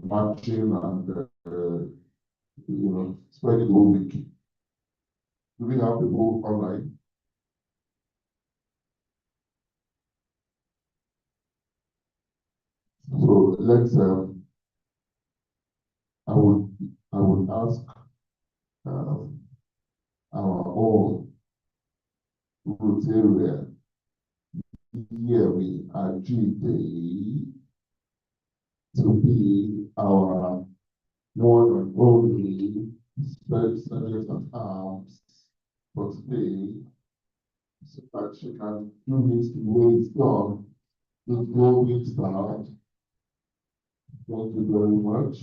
marching and spending the whole week. Do we have people online? So let's. I would ask our own Rotarian Yemi Ajide to be our one and only Special Sergeant at Arms for today, so that she can do this the way it's done, the glowing start. Thank you very much.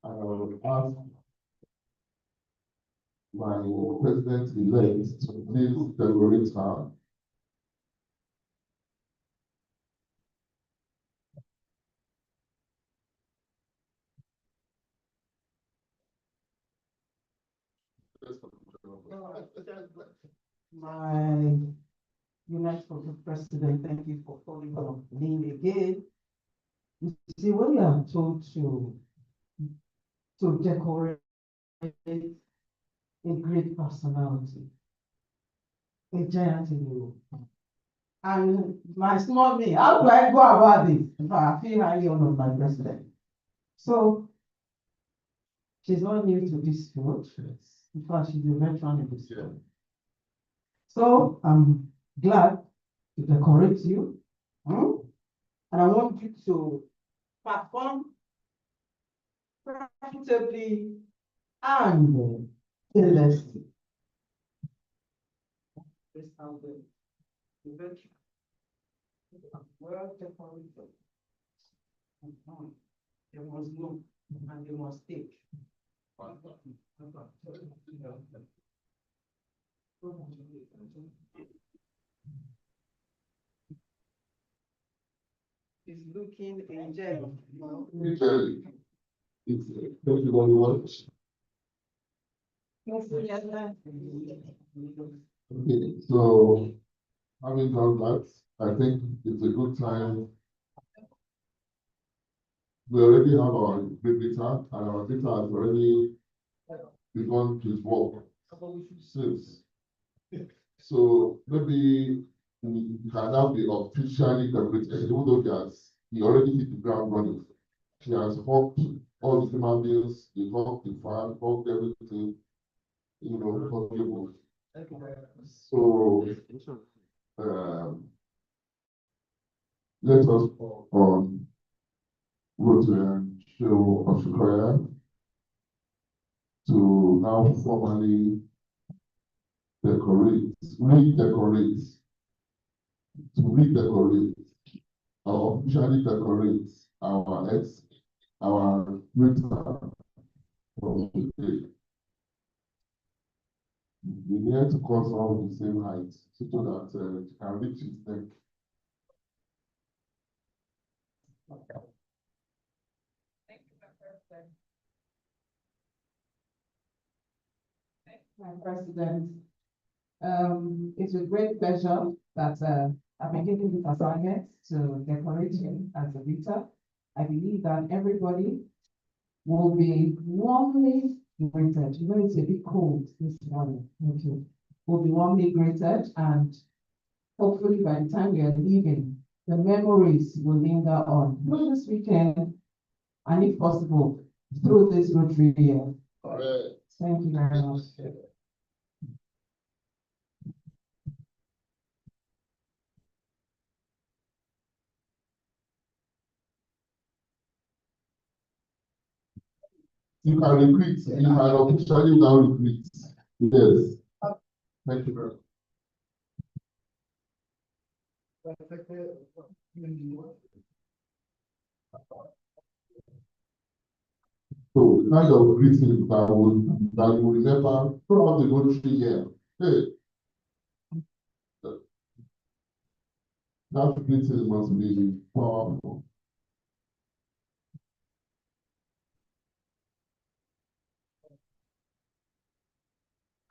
And I will ask my president-elect to please decorate her. My United President, thank you for calling on me again. You see, when you are told to decorate a great personality, a giant in the room, and my small me, how do I go about this? I feel highly honored by President. So she's not new to this field. In fact, she's a veteran in this field. So I'm glad to decorate you. And I want you to perform profitably and fearlessly. Well decorated. They must look and they must take. It's looking angelic. Angelic. Thank you very much. Okay, so having done that, I think it's a good time. We already have our visitor, and our visitor has already begun his work since. So maybe we can now be officially decorated, even though he already hit the ground running. She has hooked all the human beings, he hooked the fan, hooked everything, possible. So let us on Rotarian show of Shukaya to now formally redecorate, or officially decorate our winter from today. We need to cross all the same height so that you can reach its neck. My President, it's a great pleasure that I've been given the assignment to decorate him as a leader. I believe that everybody will be warmly greeted. You know, it's a bit cold this morning. Thank you. Will be warmly greeted, and hopefully by the time we are leaving, the memories will linger on through this weekend, and if possible, through this Rotary year. Thank you very much. You can repeat, you can officially now repeat. Yes. Thank you very much. So the kind of greeting that will remember throughout the Rotary year. Hey. That greeting must be powerful.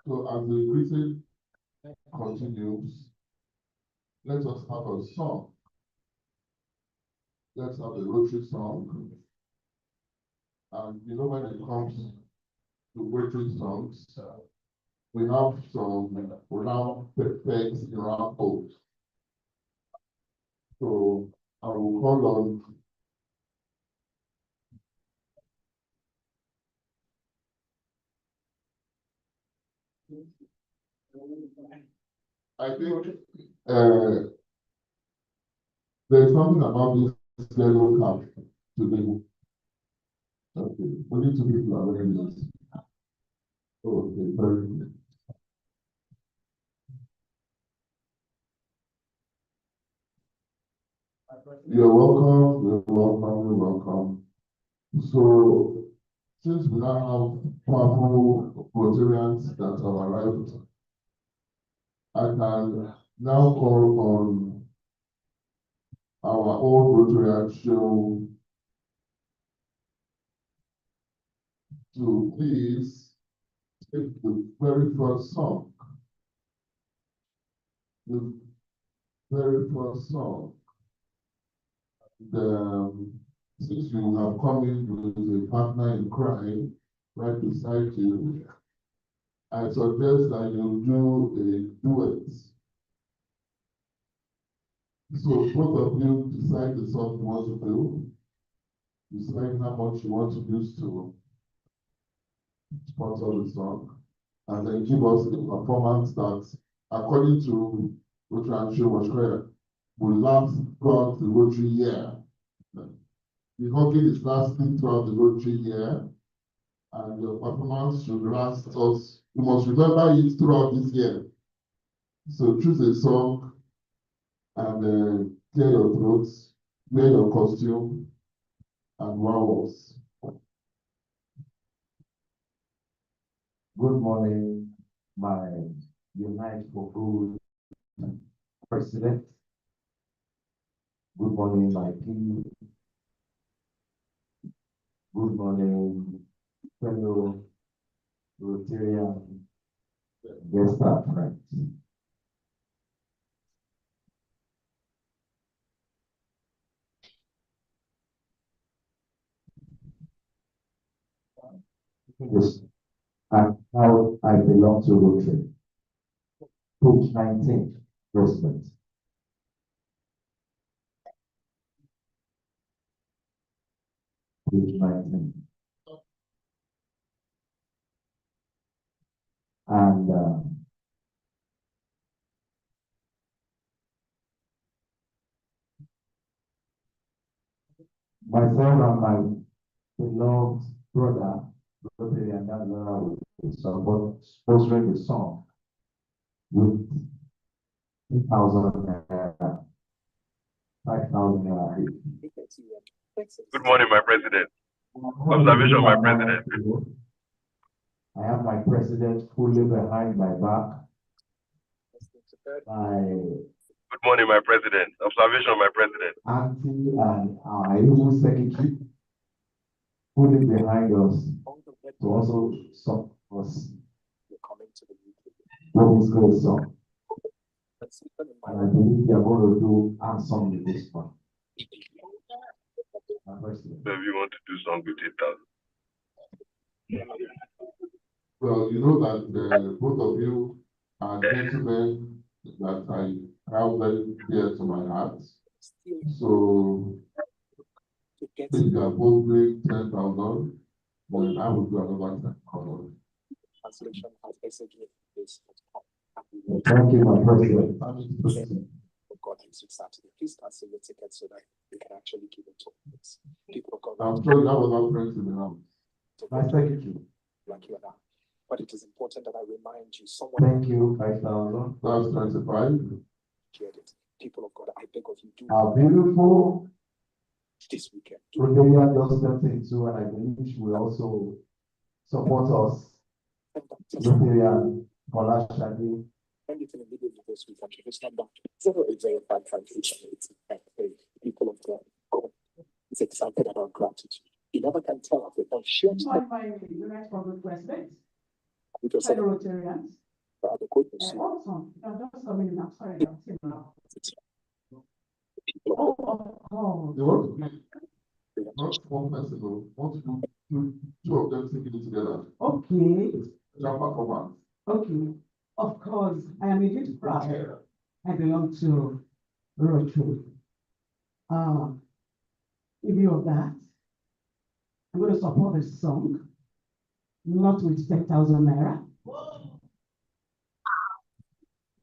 So as the greeting continues, let us have a song. Let's have a Rotary song. And you know, when it comes to British songs, we have some round pegs in round holes. So I will call on I think there's something about this yellow card today. Okay, only two people are wearing this. Okay, very good. You're welcome, you're welcome, you're welcome. So, since we now have powerful Rotarians that have arrived, I can now call on our old Rotarian show to please take the very first song. The very first song. Since you have come in with a partner in crime right beside you, I suggest that you do a duet. So both of you decide the song you want to do, decide how much you want to use to sponsor the song, and then give us a performance that, according to Rotary Show Washkoya, will last throughout the Rotary year. The hockey is lasting throughout the Rotary year, and your performance should last us. You must remember it throughout this year. So choose a song and clear your throats, wear your costume, and wow us. Good morning, my Unite for Good President. Good morning, my team. Good morning, fellow Rotarian guest and friends. Yes, and how I belong to Rotary. Page 19, President. Page 19. And myself and my beloved brother, Rotary and National, support sponsoring the song with 2,000 naira, 5,000 naira. Good morning, my president. Observation, my president. I have my president fully behind my back. My Good morning, my president. Observation, my president. auntie and our Able secretary fully behind us to also support us with this great song. And I believe they are going to do handsome with this one. My president. So if you want to do song with 8,000. Well, you know that both of you are gentlemen that I have very dear to my heart. So if you are both doing 10,000, then I will do another 10,000. Thank you, my president. God next week Saturday. Please cancel your ticket so that you can actually give it to us. People of God, I'm sure that was our friends in the house. My secretary. like you and I. But it is important that I remind you, someone Thank you, 5,000. That's 25. shared it. People of God, I beg of you, do Our beautiful this weekend. Rotarian just stepped into, and I believe she will also support us. Rotarian Bola Shadi. Anything immediately this weekend, you just come back to 0805588. People of God, God is excited about gratitude. You never can tell if I'm sure My Unite for Good President, it was fellow Rotarians. the quote you see. Also, I'm just coming in, I'm sorry, I'm saying now. People of God, Oh, You want to be not one person, want to do two of them singing it together. Okay, Jump performance. okay. Of course, I am a bit proud. I belong to Rotary. In view of that, I'm going to support this song, not with 10,000 naira.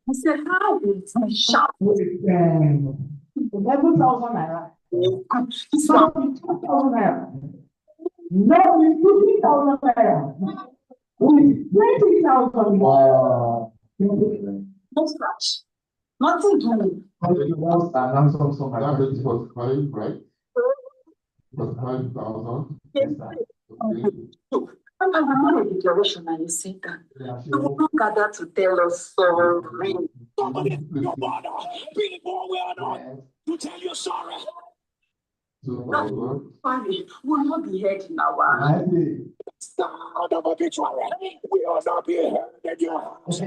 I said, how is my shop? With 11,000 naira. It's Not with 10,000 naira. Not with 50,000 naira. With 20,000 naira. no scratch. Nothing doing. That is 45, right? 45,000. Yes, sir. Okay. I'm not a declaration and you see that. You will not gather to tell us sorry. Somebody, your father, people we are not to tell you sorry. 2,000. Sorry, will not be heard in our Sound of obituary. We will not be heard in your house.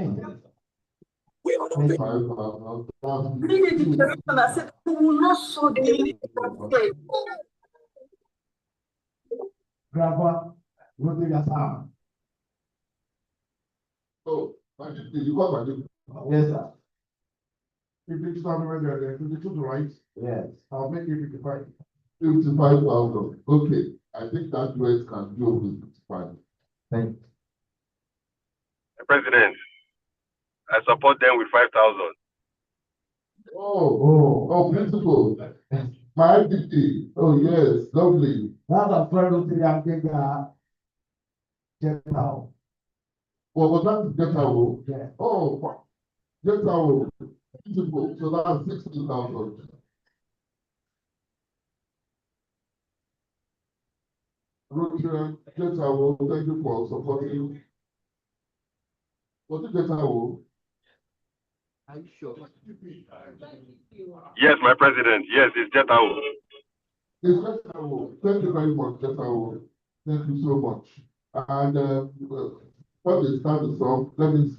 We will not be 5,000. bring a declaration and said, we will not so delay. Grandpa, Rotary Assam. Oh, you got my name. Yes, sir. 52,000 right there, 52 to right. Yes. I'll make it 55. 55,000. Okay, I think that duet can do with 55. Thank you. President, I support them with 5,000. Oh, beautiful. My IPP. Oh, yes, lovely. That's a friend of the Africa. Just now. Well, was that get out? Yeah. Oh, get out. Beautiful. So that's 60,000. Rotary, get out. Thank you for supporting. Was it get out? Are you sure? Yes, my president. Yes, it's Jetao. It's get out. Thank you very much, get out. Thank you so much. And before they start the song, let me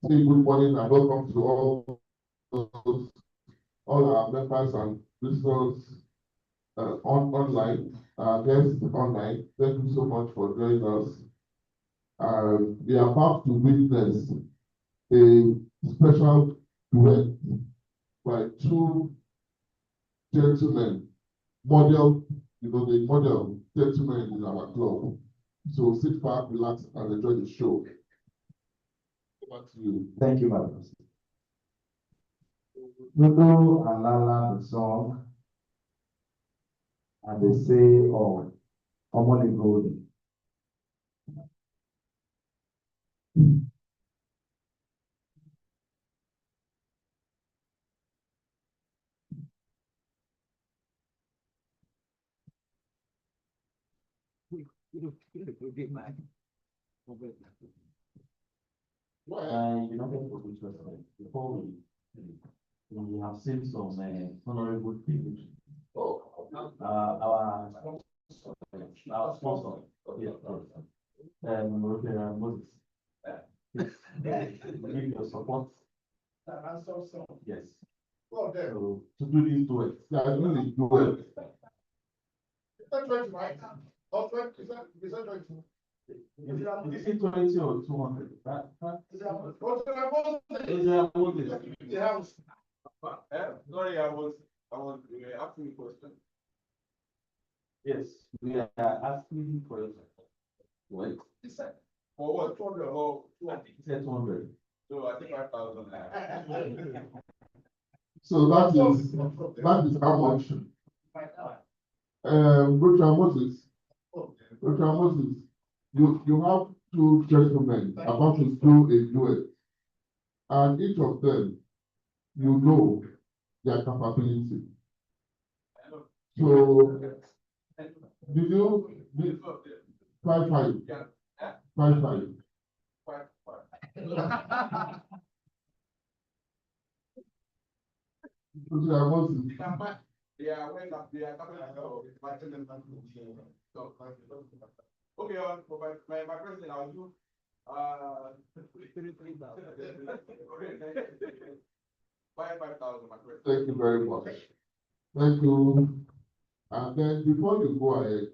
say good morning and welcome to all our members and visitors online, guests online. Thank you so much for joining us. We are about to witness a special duet by two gentlemen, model, the model gentlemen in our club. So sit back, relax, and enjoy the show. Over to you. Thank you, Madam. Lulu and Lala the song, and they say, oh, Omoni Golden. You know, before we have seen some honorable people. Our sponsor, yes, Moses. Give your support. Yes. So to do this duet. Yeah, I really do it. Is it 20 or 200? Sorry, I was asking a question. Yes, we are asking for it. Wait. For what? 200 or I think it's 200. so I think 5,000. So that is how much. Richard Moses, you have two gentlemen about to do a duet, and each of them, you know their capability. So, did you, 5-5? 5-5. Richard Moses. Yeah, when they are okay, for my president, I'll do 5,000, my president. Thank you very much. Thank you. And then before you go ahead,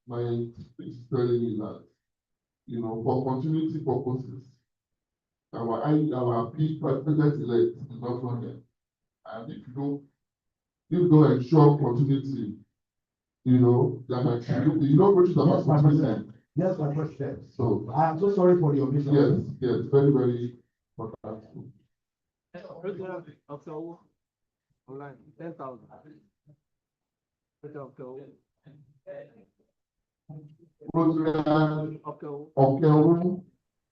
my speech is telling me that, you know, for continuity purposes, our president-elect is not running. And if you don't ensure continuity, you know, that might, you know, which is about Yes, my continuity. president. Yes, my president. So, I am so sorry for the omission. yes, very, very important. Online, 10,000. Program Okeowu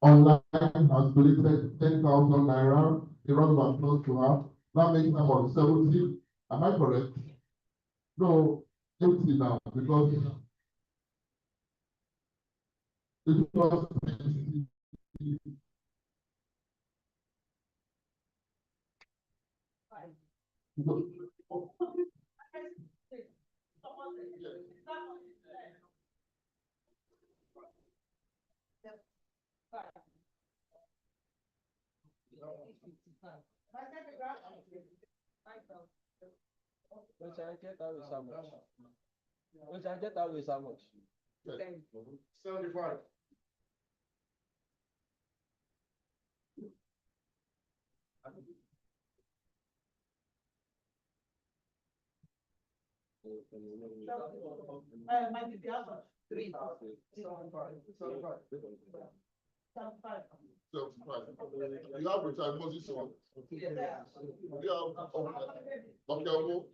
online has donated 10,000 naira, a round of applause to her. That makes her about 70. Am I correct? No, 80 now, because it was Which I get out with how much? Which I get out with how much? 75. You have Richard Moses on. You have Okeowu.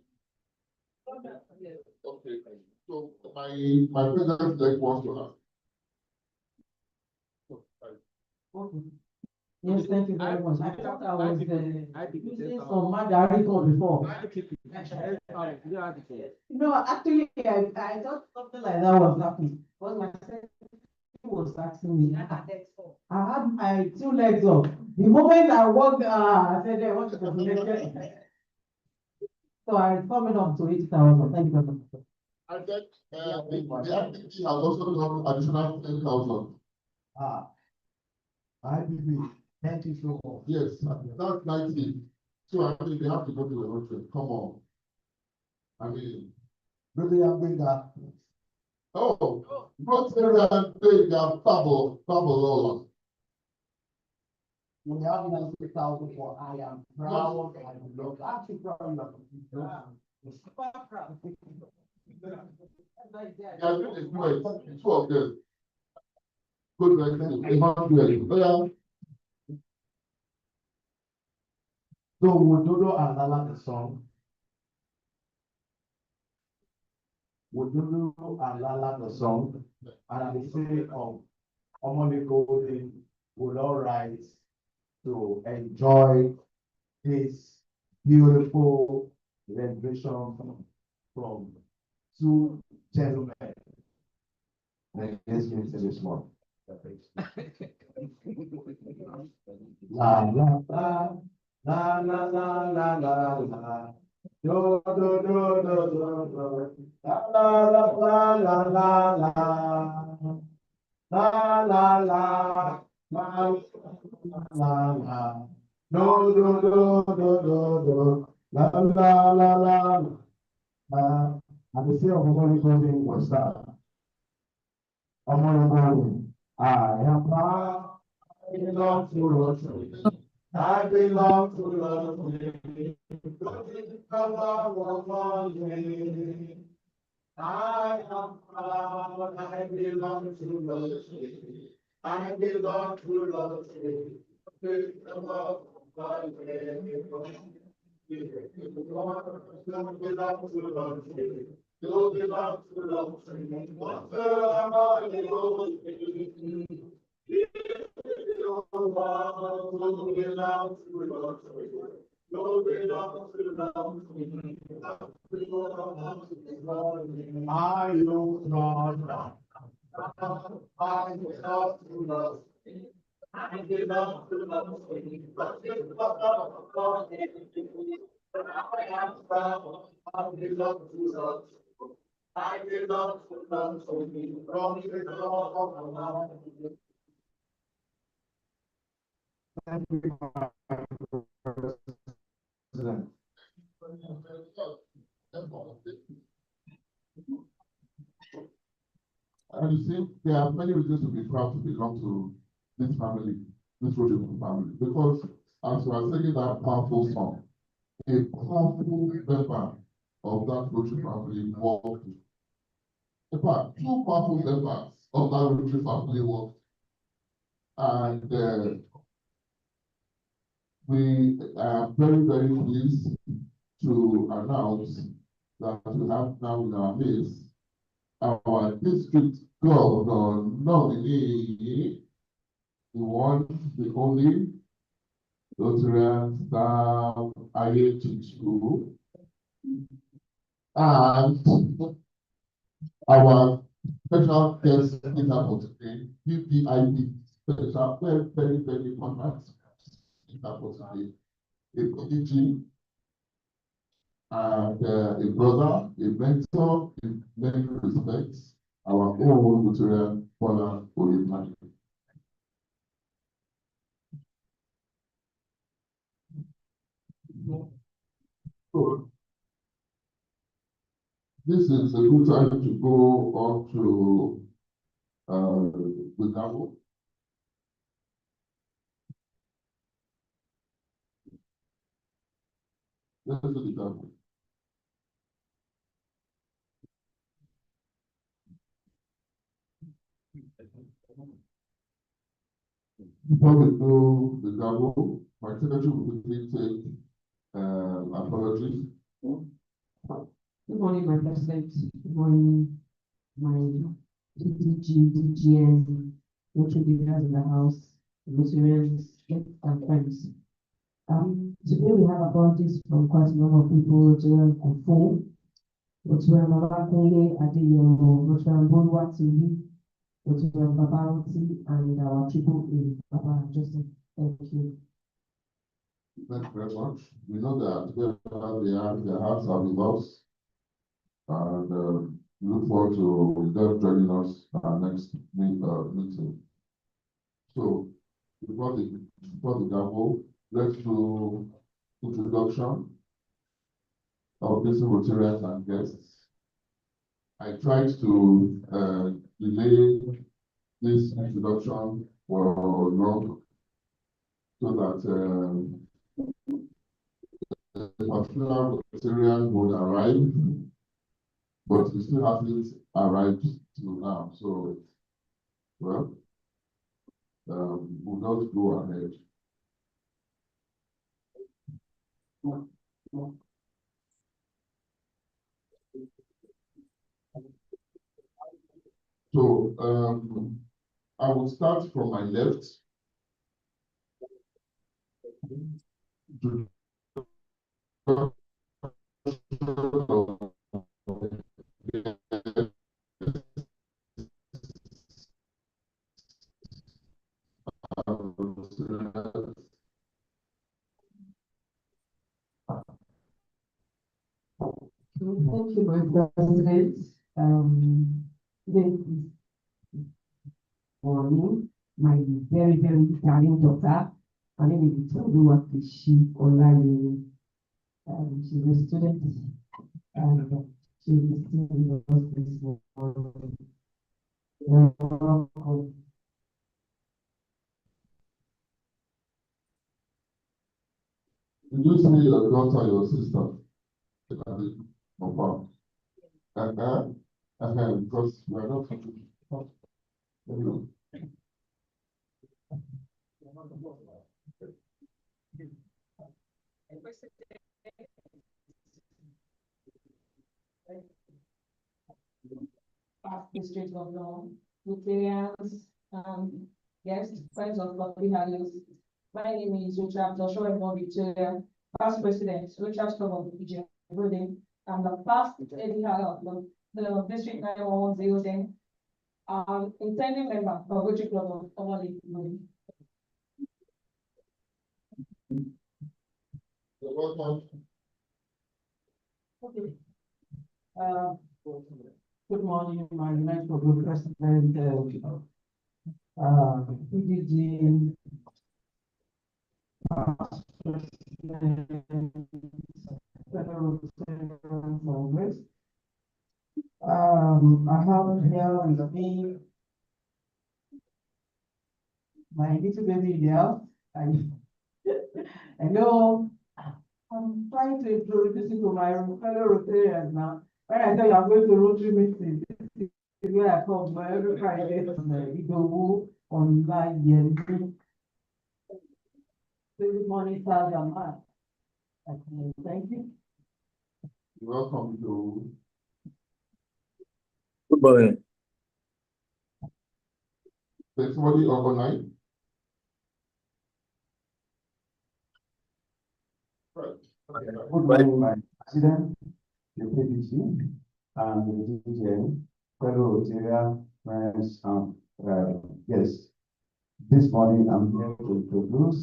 Okay, so my president like wants to ask. Yes, thank you very much. I thought I was I think it's using 10,000. some Mandarin before. No, actually, I thought something like that was happening. But my secretary was asking me. I had my 2 legs up. The moment I walked, I said, I want to go. So I coming up to 80,000. Thank you very much. I think, the IPP has also got additional 10,000. IPP, thank you so much. Yes, that's 90. So I think they have to go to the road. Come on. I mean, Brother Yabinga, oh, not area big Babylon. we have 90,000 for I am proud and love. Actually proud of you. Yeah, it's 2 of them. Good, like, 100. Oh, So Wododo and Lala the song. Wododo and Lala the song. And at the say of Omoni Golden would all rise to enjoy this beautiful rendition from 2 gentlemen. Let's get to this one. La la la la la la la la la. Do do do do do do. La la la la la la la. La la la la la la. Do do do do do do. La la la la. At the same of Holy Clothing was that. I am proud. I belong to Lord. I belong to Lord. Come on, I am proud. I belong to Lord. I belong to Lord. Come on, belong to Lord. You belong to Lord. What am I? I know not. I belong to Lord. I belong to Lord. I am proud. I belong to Lord. I belong to Lord. From the door of the Lord. Thank you, President. And you see, there are many reasons to be proud to belong to this family, this Rotary family, because as we are singing that powerful song, a powerful member of that Rotary family walked. In fact, two powerful members of that Rotary family walked. And we are very, very pleased to announce that we have now in our midst our district governor nominee, the one, the only, Rotarian Star IHQ, and our special guest speaker for today, PPIP, special, very, very, very honored speaker for today, a colleague and a brother, a mentor in many respects, our own Rotarian Bola Oyemade. So, this is a good time to go on to the gavel. Let's do the gavel. Before we do the gavel, my secretary will quickly take apologies. Good morning, my president. Good morning, my DDG, DGN, Rotary leaders in the house, Rotarians, and friends. Today we have apologies from quite a number of people, Rotarian Kufo, Rotarian Mamakunle Adeyemo, Rotarian Boluwatiyi, Rotarian Babaroti, and our Triple A, Papa Joseph. Thank you. Thank you very much. We know that wherever they are, their hearts are with us. And look forward to them joining us our next meeting. So before the gavel, let's do introduction of these Rotarians and guests. I tried to delay this introduction for long so that a particular Rotarian would arrive, but we still haven't arrived till now. So, well, we'll not go ahead. So, I will start from my left. Thank you, my president. Today for me, my very, very darling daughter. Her name is Oluwakishi Olayi. She's a student and she is still with us this morning. Welcome. Did you see your daughter, your sister? Because we are not. Past district governor, Rotarians, guests, friends of Lovely Hallows. My name is Richard Joshua Victoria, past president, Richard Club of PG Building, and the past Eddie Hallow of the district 91110. Intending member of Rotary Club of Omali Building. Okay. Good morning, my next group president, PDG, past president, Federal Congress, I have here with me my little baby girl. I know I'm trying to introduce you to my fellow Rotarians now. When I tell you I'm going to Rotary meeting, this is where I come by every Friday on the Igowu online. Good morning, sir. Thank you. You're welcome to. Good morning. There's somebody online. Right. Good morning, my president, the PPC, and the DGN, fellow Rotarian friends, yes. This morning, I'm here to introduce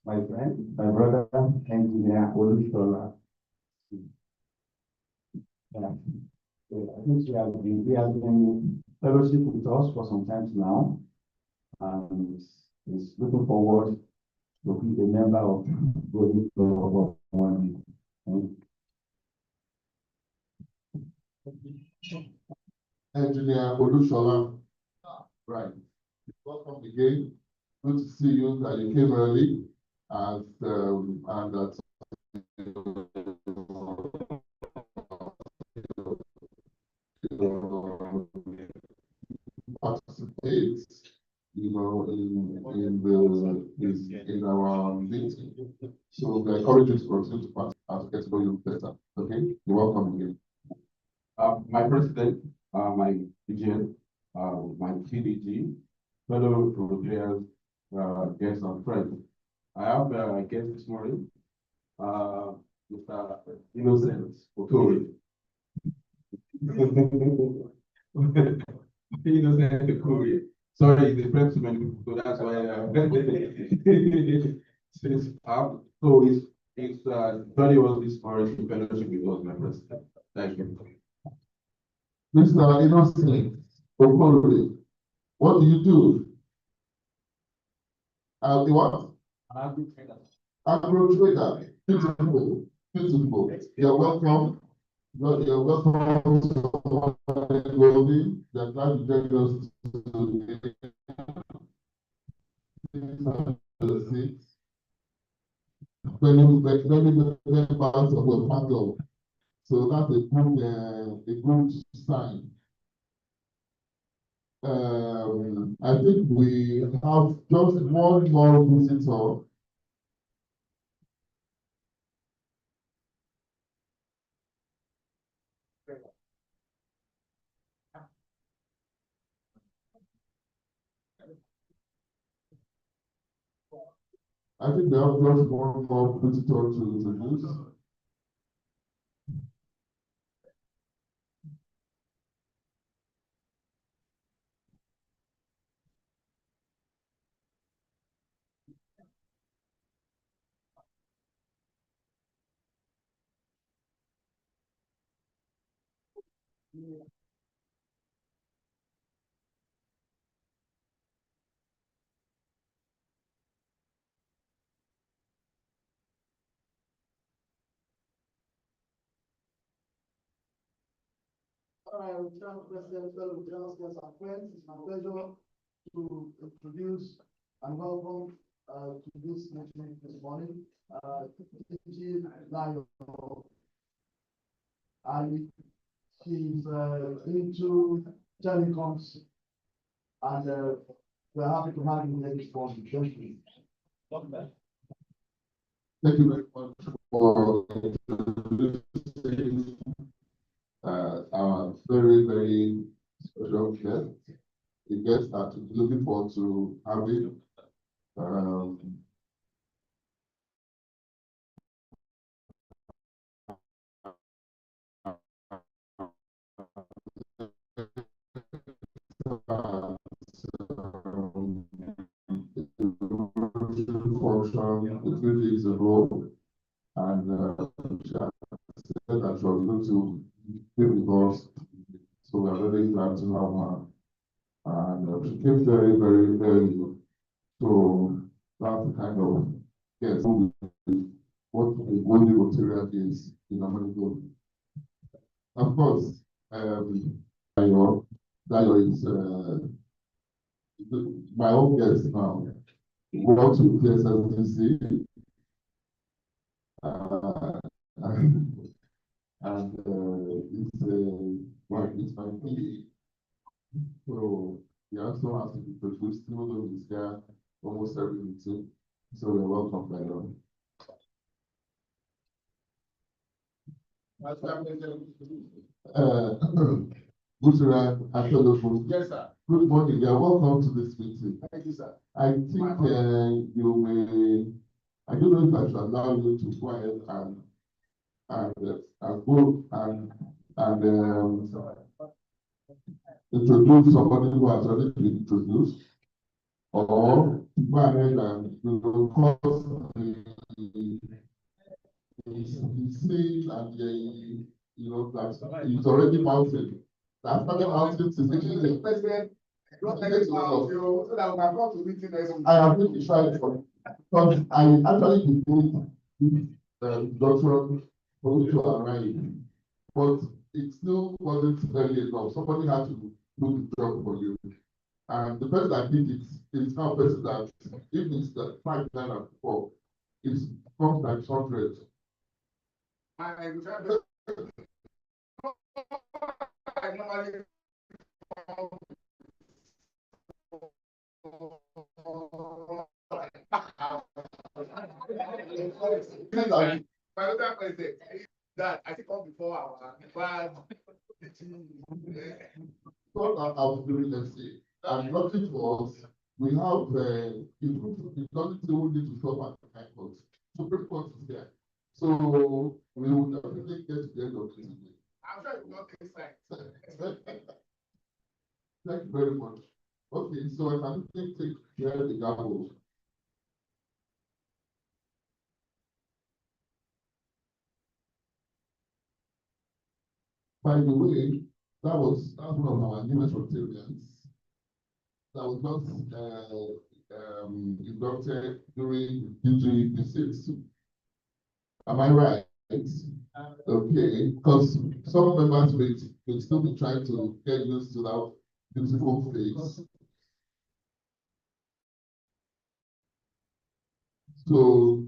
my friend, my brother, engineer Olushola. Yeah. I think he has been fellowship with us for some time now, and is looking forward to be a member of Golden Club of one. Engineer Olushola. Right. Welcome again. Good to see you that you came early and that participate, in our meeting. So we encourage you to continue to participate and get to know you better. Okay, you're welcome again. My president, my DGN, my TDG, fellow Rotarians, guests and friends. I have a guest this morning, Mr. Innocent Okori. Innocent Okori. Sorry, he's a friend to many people, so that's why. So his study was this morning, fellowship with us, my president. Thank you. Mr. Innocent Okori, what do you do? What? Agro trader. Beautiful. Beautiful. You're welcome. You're welcome to Goldie. They're glad to join us today. Many members of the panel. So that's a good sign. I think we have just one more visitor. I think we have just one more visitor to introduce. President, fellow guests and friends, it's my pleasure to introduce and welcome to this meeting this morning, TG Lion. And she's into telecoms, and we're happy to have you here this morning. Thank you. Thank you very much for introducing our very, very special guest. The guest that we're looking forward to having. Function 3 days ago, and she said that she was going to be with us, so we are very glad to have her. And she came very, very early, so that's the kind of yes, what a Golden Rotarian is in America. Of course, Dayo is, my own guest now. Works with TSLTC. It's my PA. So he also has to be produced, even though he's here almost every meeting. So you're welcome, Dayo. Bushra Atolofu. Yes, sir. Good morning. You are welcome to this meeting. Thank you, sir. I think you may, I don't know if I should allow you to go ahead and go and introduce somebody who has already been introduced, or go ahead and cause the scene and that it's already mounted. That's not the mountain to President, don't take it out, so that we can come to meeting next week. I have been tried for, because I actually did doctoral to arrive, but it still wasn't early enough. Somebody had to do the job for you. And the person that did it is now a person that, if it's the 5, 9, and 4, it comes like 100. I normally my other president, that I think come before our bad. What I was doing, let's say, and nothing for us, we have, it doesn't say we need to stop at the high court. Supreme Court is there. So we will definitely get to the end of this. I'm sure it will not take sight. Thank you very much. Okay, so I can take care of the gavel. By the way, that's one of our newest Rotarians. That was not inducted during DG visits. Am I right? Okay, because some members will still be trying to get used to that beautiful face. So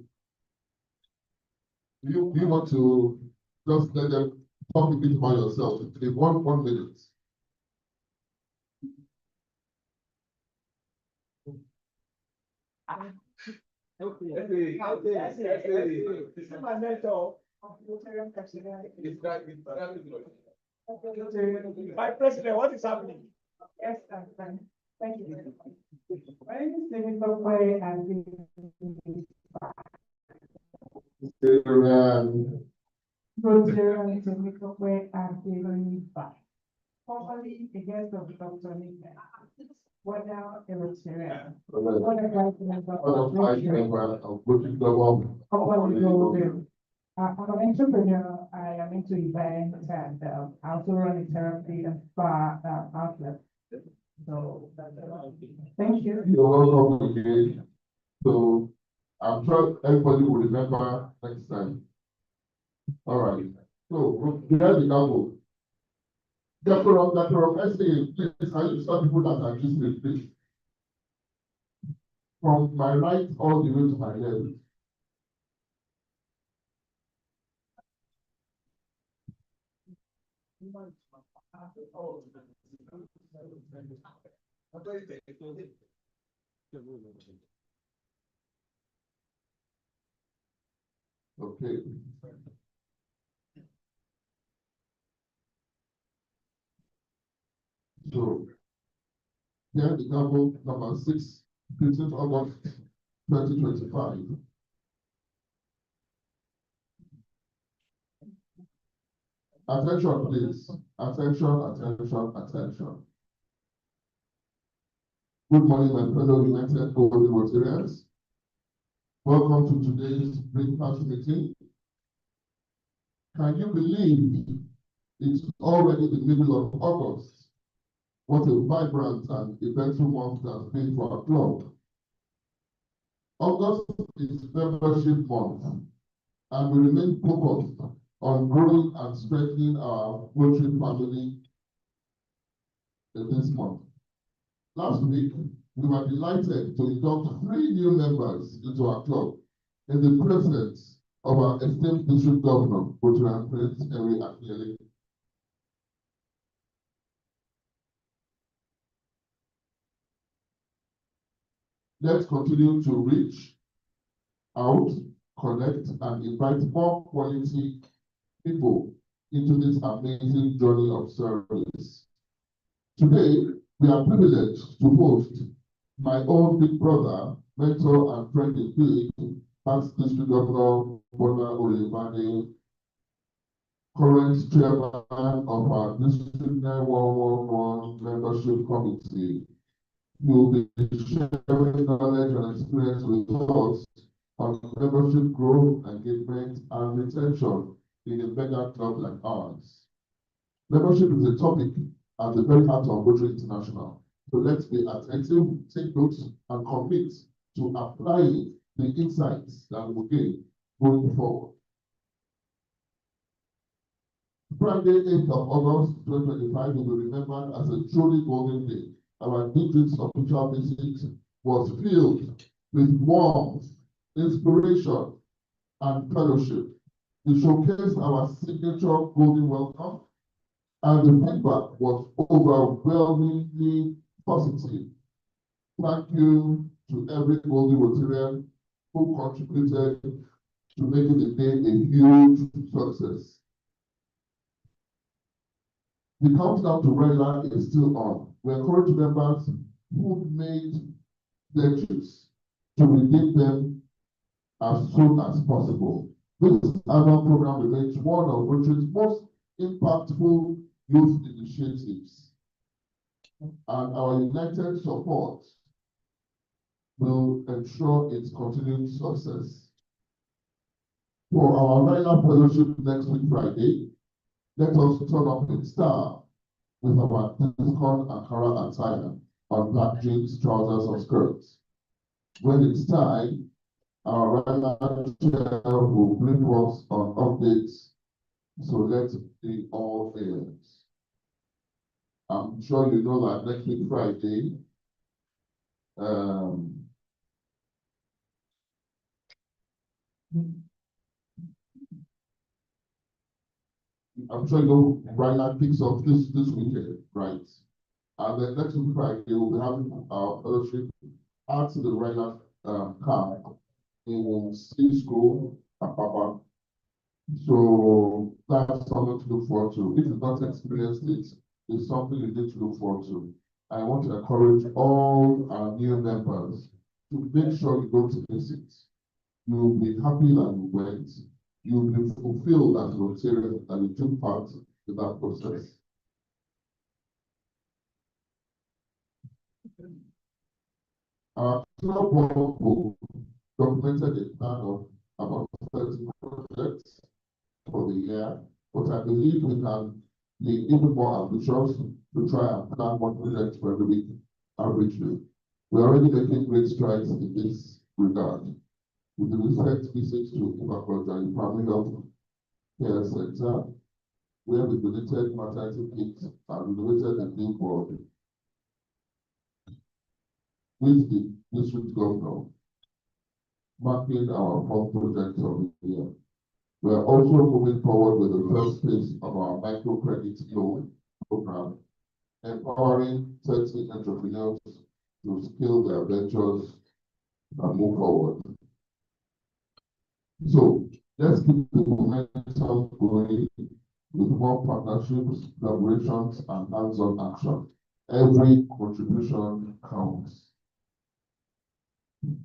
you want to just let them talk a bit about yourself in 1 minute. My mentor. My president, what is happening? Yes, I'm fine. Thank you. My name is David Tokwe, and formerly a guest of Dr. Nika. What now a Rotarian? What a vice member of I'm an entrepreneur. I am into events and I also run a therapy and spa outlet. So thank you. You're welcome again. So I'm sure everybody will remember next time. All right. So here's the example. Dr. Essay, please, can you start people that are listening, please? From my right all the way to my left. Okay. So here the example number 6, 15th August 2025. Attention, please. Attention. Good morning, my fellow United Golden Rotarians. Welcome to today's breakfast meeting. Can you believe it's already the middle of August? What a vibrant and eventful month has been for our club. August is membership month, and we remain focused on growing and strengthening our Rotary family in this month. Last week, we were delighted to induct 3 new members into our club in the presence of our esteemed district governor, Rotary Prince Henry Akinyele. Let's continue to reach out, connect, and invite more quality people into this amazing journey of service. Today, we are privileged to host my own big brother, mentor, and friend in faith, past District Governor Bola Oyebade, current chairman of our District 9111 Membership Committee. You will be sharing knowledge and experience with us on membership growth, engagement, and retention in a mega club like ours. Membership is a topic at the very heart of Rotary International. So let's be attentive, take notes, and commit to applying the insights that we gain going forward. Friday, 8th of August 2025 will be remembered as a truly golden day. Our district's official visit was filled with warmth, inspiration, and fellowship. It showcased our signature golden welcome, and the feedback was overwhelmingly positive. Thank you to every golden Rotarian who contributed to making the day a huge success. The countdown to Rela is still on. We encourage members who made pledges to redeem them as soon as possible. This annual program remains one of Rotary's most impactful youth initiatives, and our united support will ensure its continued success. For our Rela Fellowship next week Friday, let us turn up in style with our Discon Ankara attire on black jeans, trousers, or skirts. When it's time, our Rela chair will brief us on updates, so let's be all ears. I'm sure you know that next week Friday, I'm sure you know Rela kicks off this weekend, right? And then next week Friday, we'll be having our fellowship at the Rela camp in C School, Apapa. So that's something to look forward to. If you've not experienced it, it's something you need to look forward to. I want to encourage all our new members to make sure you go to visit. You'll be happy that you went. You'll be fulfilled as a Rotarian that you took part in that process. Our club book documented a plan of about 30 projects for the year, but I believe we can be even more ambitious to try and plan one project for every week averagely. We're already making great strides in this regard. With the recent visit to Ibakoja Primary Health Care Center, where we donated maternity kits and renovated a new ward with the district governor, marking our fourth project of the year. We are also moving forward with the first phase of our microcredit loan program, empowering 30 entrepreneurs to scale their ventures and move forward. So let's keep the momentum going with more partnerships, collaborations, and hands-on action. Every contribution counts.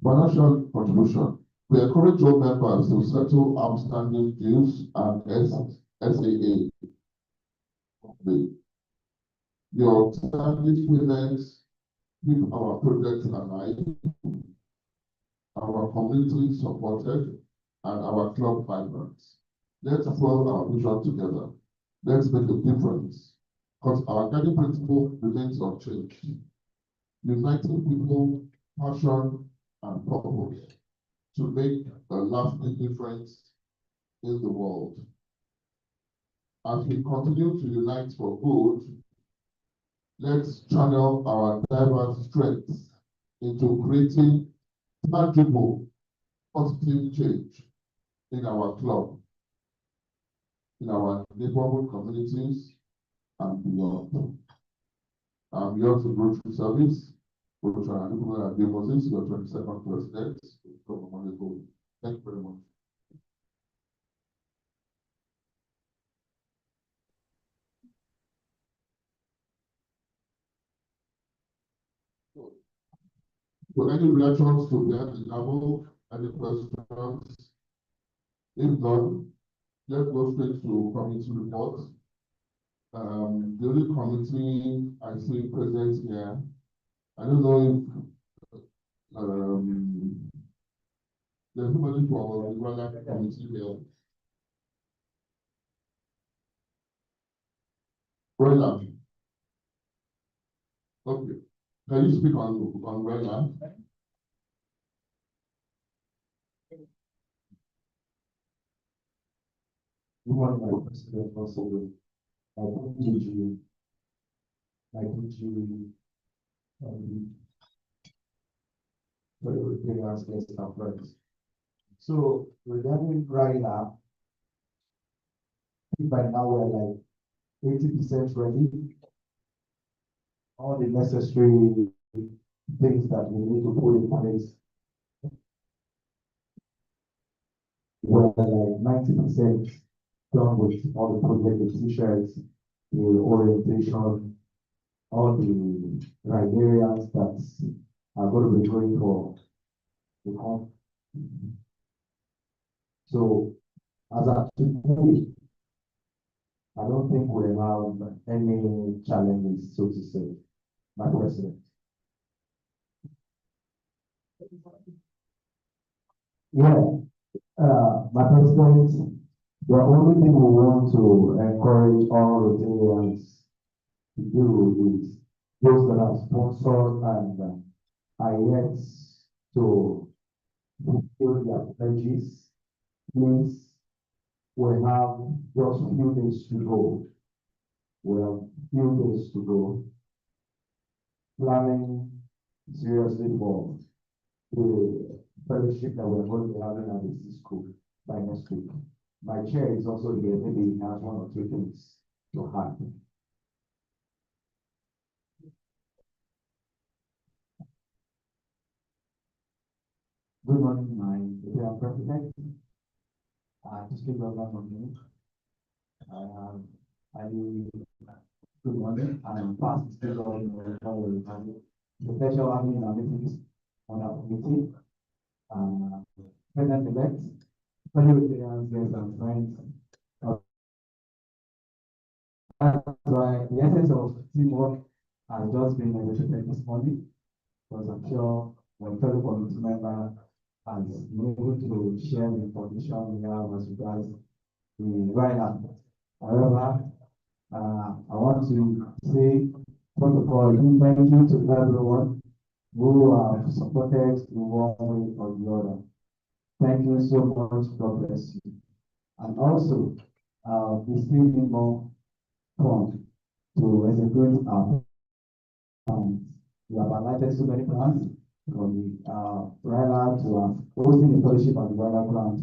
Financial contribution. We encourage all members to settle outstanding dues and SAA. Your outstanding payments keep our projects alive, our community supported, and our club vibrant. Let's follow our vision together. Let's make a difference, because our guiding principle remains unchanged. Uniting people, passion, and purpose to make a lasting difference in the world. as we continue to unite for good, let's channel our diverse strengths into creating tangible, positive change in our club, in our neighborhood communities, and beyond. I'm here to go through service, which are Moses, your 22nd president. Thank you very much. So any reactions to that level, any questions? If not, let's go straight to committee reports. The only committee I see present here, I don't know if there's nobody for the Rwanda committee here. Rwanda. Okay. Can you speak on Rwanda? Good morning, my president, also, so regarding Raila, I think by now we're like 80% ready. All the necessary things that we need to put in place. We're like 90% done with all the project decisions, the orientation, all the criterias that are going to be going for the comp. So as of today, I don't think we have any challenges, so to say, my president. Yeah, my president, the only thing we want to encourage all Rotarians to do is those that are sponsored and are yet to fulfill their pledges. Please, we have just a few days to go. We have few days to go. Planning seriously for the fellowship that we're going to be having at this school by next week. My chair is also here, maybe he has 1 or 2 things to have. Good morning, my president. Just give a lot of me. Good morning, I am past still on the pleasure of having our meetings on our committee. President-elect, fellow Rotarians, guests and friends. So the essence of teamwork has just been illustrated this morning, because I'm sure my fellow committee member has been able to share the information we have as regards the Rwanda. However, I want to say, first of all, thank you to everyone who have supported in one way or the other. Thank you so much. God bless you. And also, we still need more funds to execute our plans. We have highlighted so many plans from the Rwanda to hosting the fellowship and the Rwanda grant.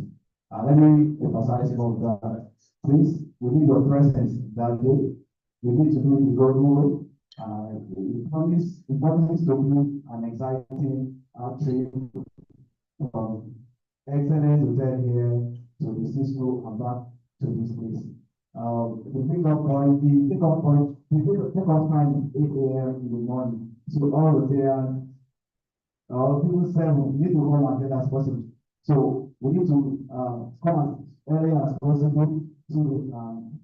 Let me emphasize more of that. Please, we need your presence that day. We need to do the government. It promises to be an exciting trip from excellent hotel here to the Cisco and back to this place. The pick-up point, pick-up time 8 a.m. in the morning. So all Rotarians, people 7, need to come as early as possible. So we need to come as early as possible to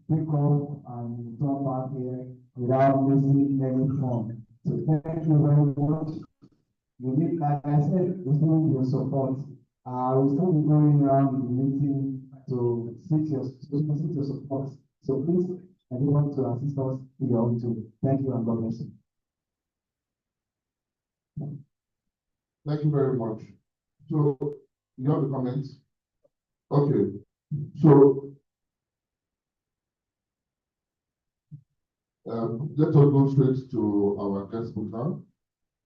pick up and turn back here without missing any form. So thank you very much. We need, like I said, we still need your support. We'll still be going around the meeting to seek your support. So please, anyone to assist us in your own too. Thank you and God bless you. Thank you very much. So, you have a comment? Okay. So, Let us go straight to our guest speaker.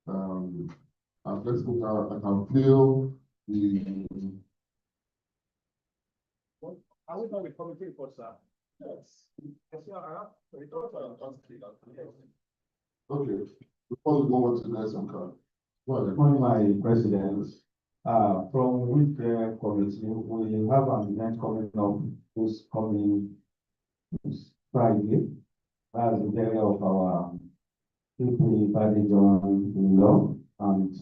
Our guest speaker, I can feel the. Are we done with committee report, sir? Yes. Okay, before we go on to the next one, Well, upon my president, from which committee, we have an event coming up this coming Friday. As the day of our PP Friday John in law, and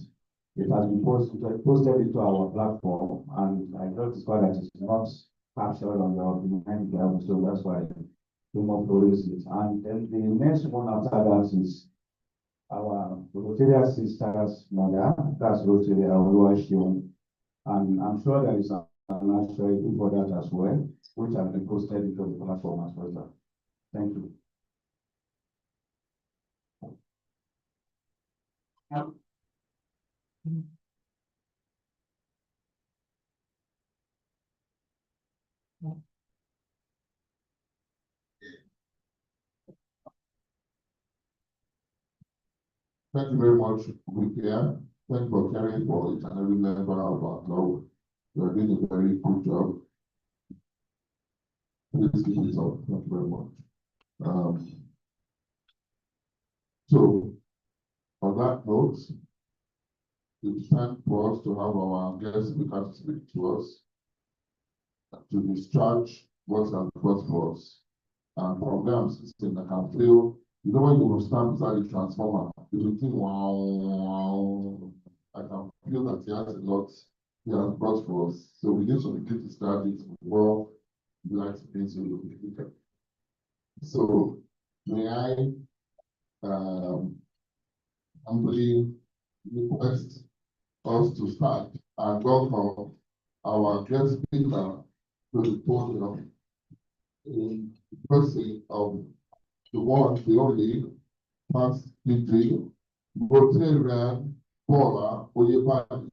it has been posted into our platform, and I just discovered that it's not captured on the behind the so that's why we must release it. And then the next one after that is our Rotarian sisters mother, that's Rotary Oluwaseun. And I'm sure there is an actual for that as well, which has been posted into the platform as well. Thank you. Thank you very much, Wikia. Thank you for caring for each and every member of our club. You are doing a very good job. Please keep it up. Thank you very much. So, on that note, it's time for us to have our guest speaker speak to us, to discharge what's brought for us. And from there, I'm sitting, I can feel, you know, when you will stand beside the transformer, you will think, wow, I can feel that he has a lot he has brought for us. So we need to begin to start it before we like to begin to look at it. So may I humbly request us to start and welcome our guest speaker to the podium in person of the one, the only, past PG, Rotarian Paula Oyebami.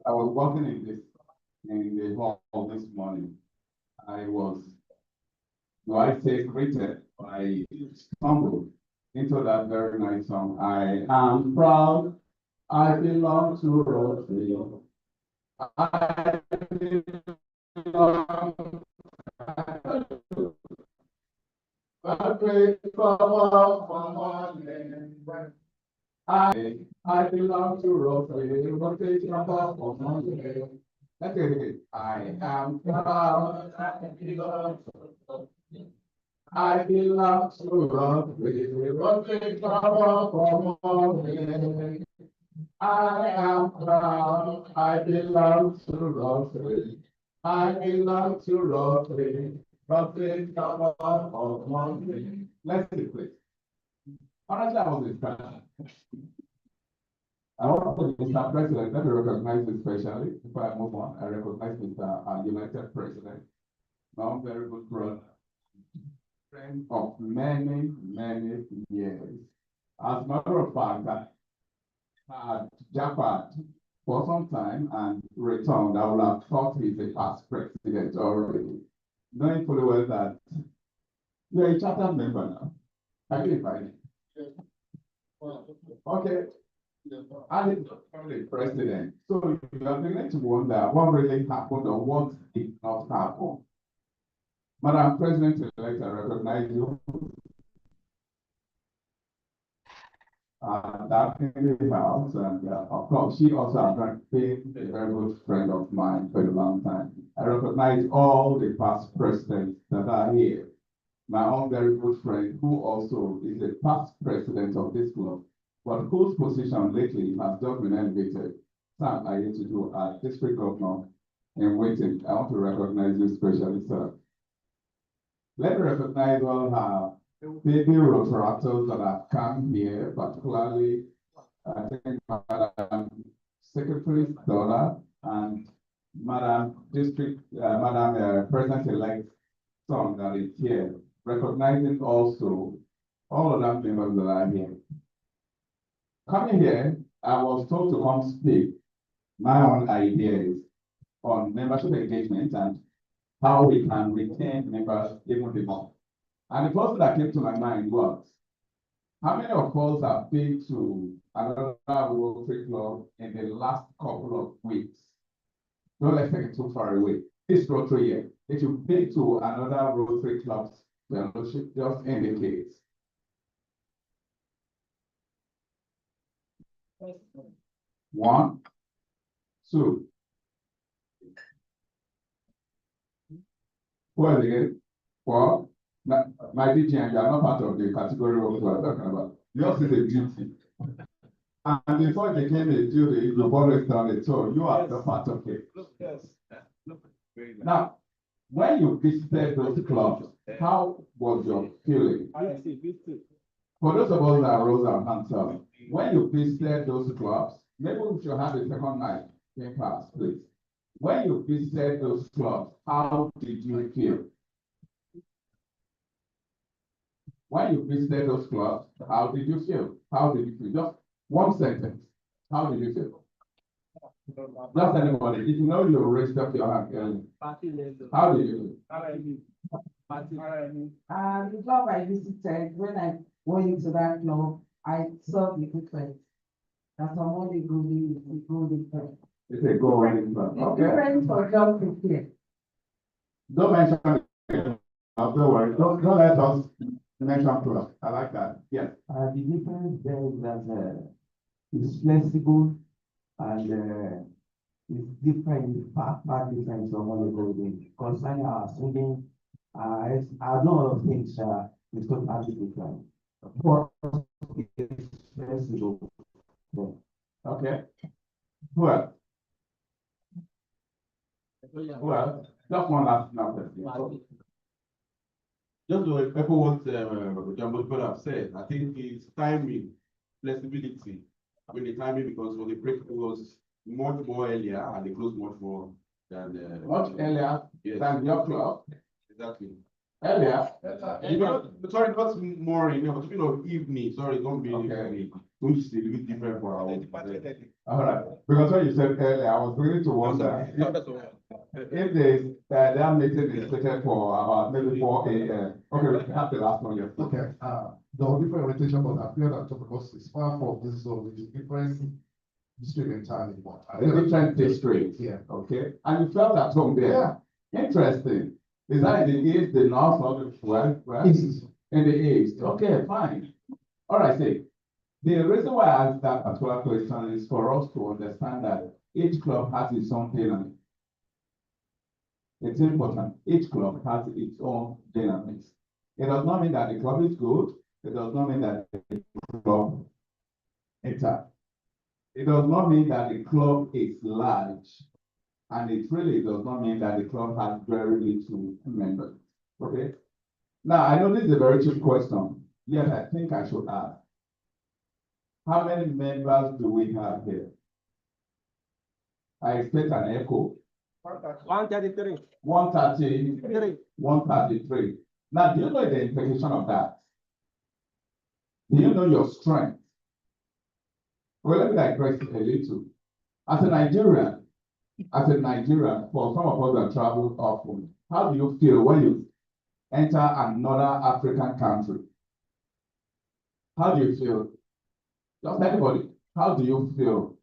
I was walking in the hall this morning. I was, do I say greeted? I stumbled into that very nice song. I am proud, I belong to Rotary. I belong to a great I belong to Rotary. Rotary I am proud. I belong to Rotary. Rotary I am proud. I belong to Rotary. I belong to Rotary. Rotary Let's see, please. Honestly, I was inspired. I want to Mr. President, let me recognize you especially. Before I move on, I recognize Mr. United President, my very good brother, friend of many, many years. As a matter of fact, I had jackpot for some time and returned. I would have thought he's a past president already, knowing fully well that you're a charter member now. I can find it. Okay. And the president. So you are beginning to wonder what really happened or what did not happen. Madam President-elect, I recognize you. That in the house, and of course, she also has been a very good friend of mine for a long time. I recognize all the past presidents that are here. My own very good friend, who also is a past president of this club, but whose position lately has just been elevated. Sam, I used to do as district governor in waiting. I want to recognize you especially, sir. Let me recognize all our baby Rotaractors that have come here, particularly, I think, Madam Secretary's daughter and Madam President-elect son that is here. recognizing also all of that members that are here. Coming here, I was told to come speak my own ideas on membership engagement and how we can retain members even more. And the first thing that came to my mind was, how many of us have been to another Rotary Club in the last couple of weeks? Don't let's take it too far away. This Rotary year, if you've been to another Rotary Club's fellowship, just indicates. One, two. Who else again? Four. My DGN, you are not part of the category of what we are talking about. Yours is a duty. And before it became a duty, you've always done it. So you are the part of it. Yes. Now, when you visited those clubs, how was your feeling? For those of us that rose our hands up, when you visited those clubs, maybe we should have a second night in class, please. When you visited those clubs, how did you feel? When you visited those clubs, how did you feel? How did you feel? Just one sentence. How did you feel? Just anybody. If you know you raised up your hand, how did you feel? The club I visited, when I went into that club, I saw the difference. That's what they go different. It's a go running club. Okay. Different for club to here. Don't mention it. Don't worry. Don't let us mention club. I like that. Yes. The difference there is that it's flexible and it's different, far different from what we go in. Concerning our singing, I know a lot of things it's totally different. But it's flexible. Okay. Who else? Who else? Just one last number. Just to echo what Jambo could have said, I think it's timing, flexibility. I mean, the timing because when the break was much more earlier and they closed much more than Much earlier than your club. Exactly. Earlier. Sorry, not morning, but speaking of evening, sorry, don't be Okay. which is a little bit different for our All right. Because when you said earlier, I was beginning to wonder if the that meeting is slated for about maybe 4 a.m. Okay, we can have the last one. Yes. Okay, there will be different orientation, but I feel that because it's far from this zone, which is different district entirely. But I feel A different district. Yeah. Okay. And you felt at home there. Yeah. Interesting. Is that in the east, the north, or the west? East. In the east. Okay, fine. All right, see. The reason why I asked that particular question is for us to understand that each club has its own dynamics. It's important. Each club has its own dynamics. It does not mean that the club is good. It does not mean that the club is bad. It does not mean that the club is large. And it really does not mean that the club has very little members. Okay. Now, I know this is a very cheap question. Yes, I think I should ask. How many members do we have here? I expect an echo. 133. 130. 133. Now, do you know the implication of that? Do you know your strength? Well, let me digress a little. As a Nigerian, for some of us that travel often, how do you feel when you enter another African country? How do you feel? Just anybody, how do you feel?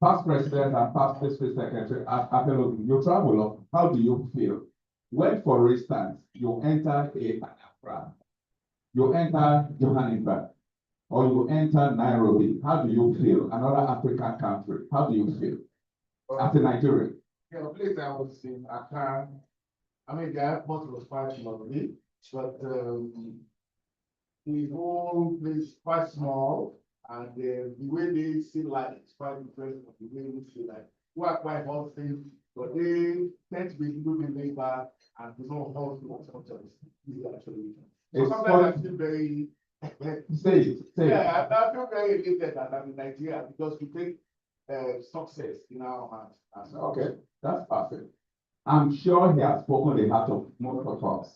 Past president and past district secretary, you travel, how do you feel? When, for instance, you enter Accra, you enter Johannesburg, or you enter Nairobi, how do you feel? Another African country, how do you feel? As a Nigerian. Yeah, the place I was in Accra, I mean, the airport was quite lovely, but the whole place is quite small, and the way they see life is quite different from the way we see life. We are quite healthy, but they tend to be looking laid back and do not hold sometimes. Actually, so sometimes I feel very. Say it. Yeah, I feel very elated that I'm in Nigeria because we take success in our hands. Okay, that's perfect. I'm sure he has spoken the heart of most of us.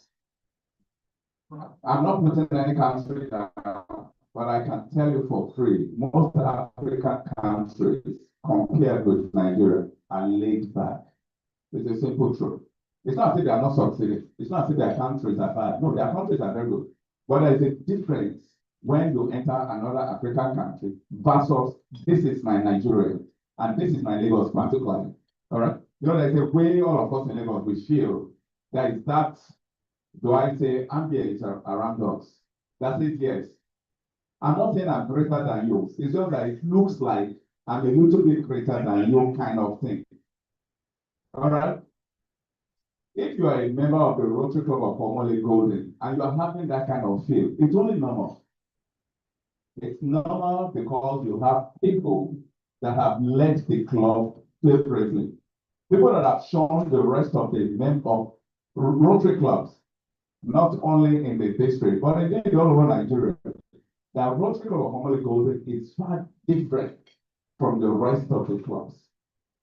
I'm not putting any country down, but I can tell you for free, most African countries compared with Nigeria are laid back. It's a simple truth. It's not that they are not succeeding. It's not that their countries are bad. No, their countries are very good. But there is a difference when you enter another African country versus this is my Nigeria and this is my Lagos particularly. All right. You know, there's a way all of us in Lagos we feel there is that, do I say, ambience around us. That's it, yes. I'm not saying I'm greater than you. It's just that it looks like I'm a little bit greater than you kind of thing. All right. If you are a member of the Rotary Club of Omole Golden and you are having that kind of feel, it's only normal. It's normal because you have people that have led the club favorably. People that have shown the rest of the members of Rotary clubs, not only in the district, but indeed all over Nigeria. The Rotary Club of Omole Golden is far different from the rest of the clubs.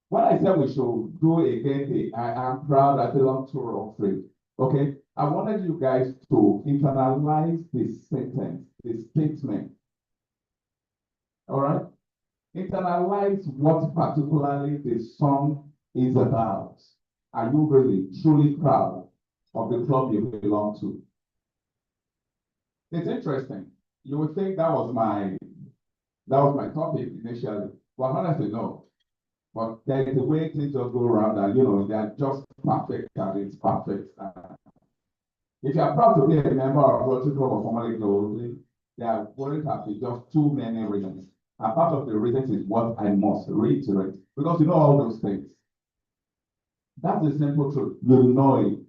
When I said we should do again, I am proud I belong to Rotary. Okay, I wanted you guys to internalize this sentence, this statement. All right, internalize what particularly the song is about. Are you really truly proud of the club you belong to? It's interesting. You would think that was my topic initially, but honestly, no. But there is a way things just go around and, you know, they're just perfect and it's perfect. If you are proud to be a member of Rotary Club of Omole Golden, there wouldn't have been just too many reasons. And part of the reasons is what I must reiterate, because you know all those things. That's the simple truth. You know it.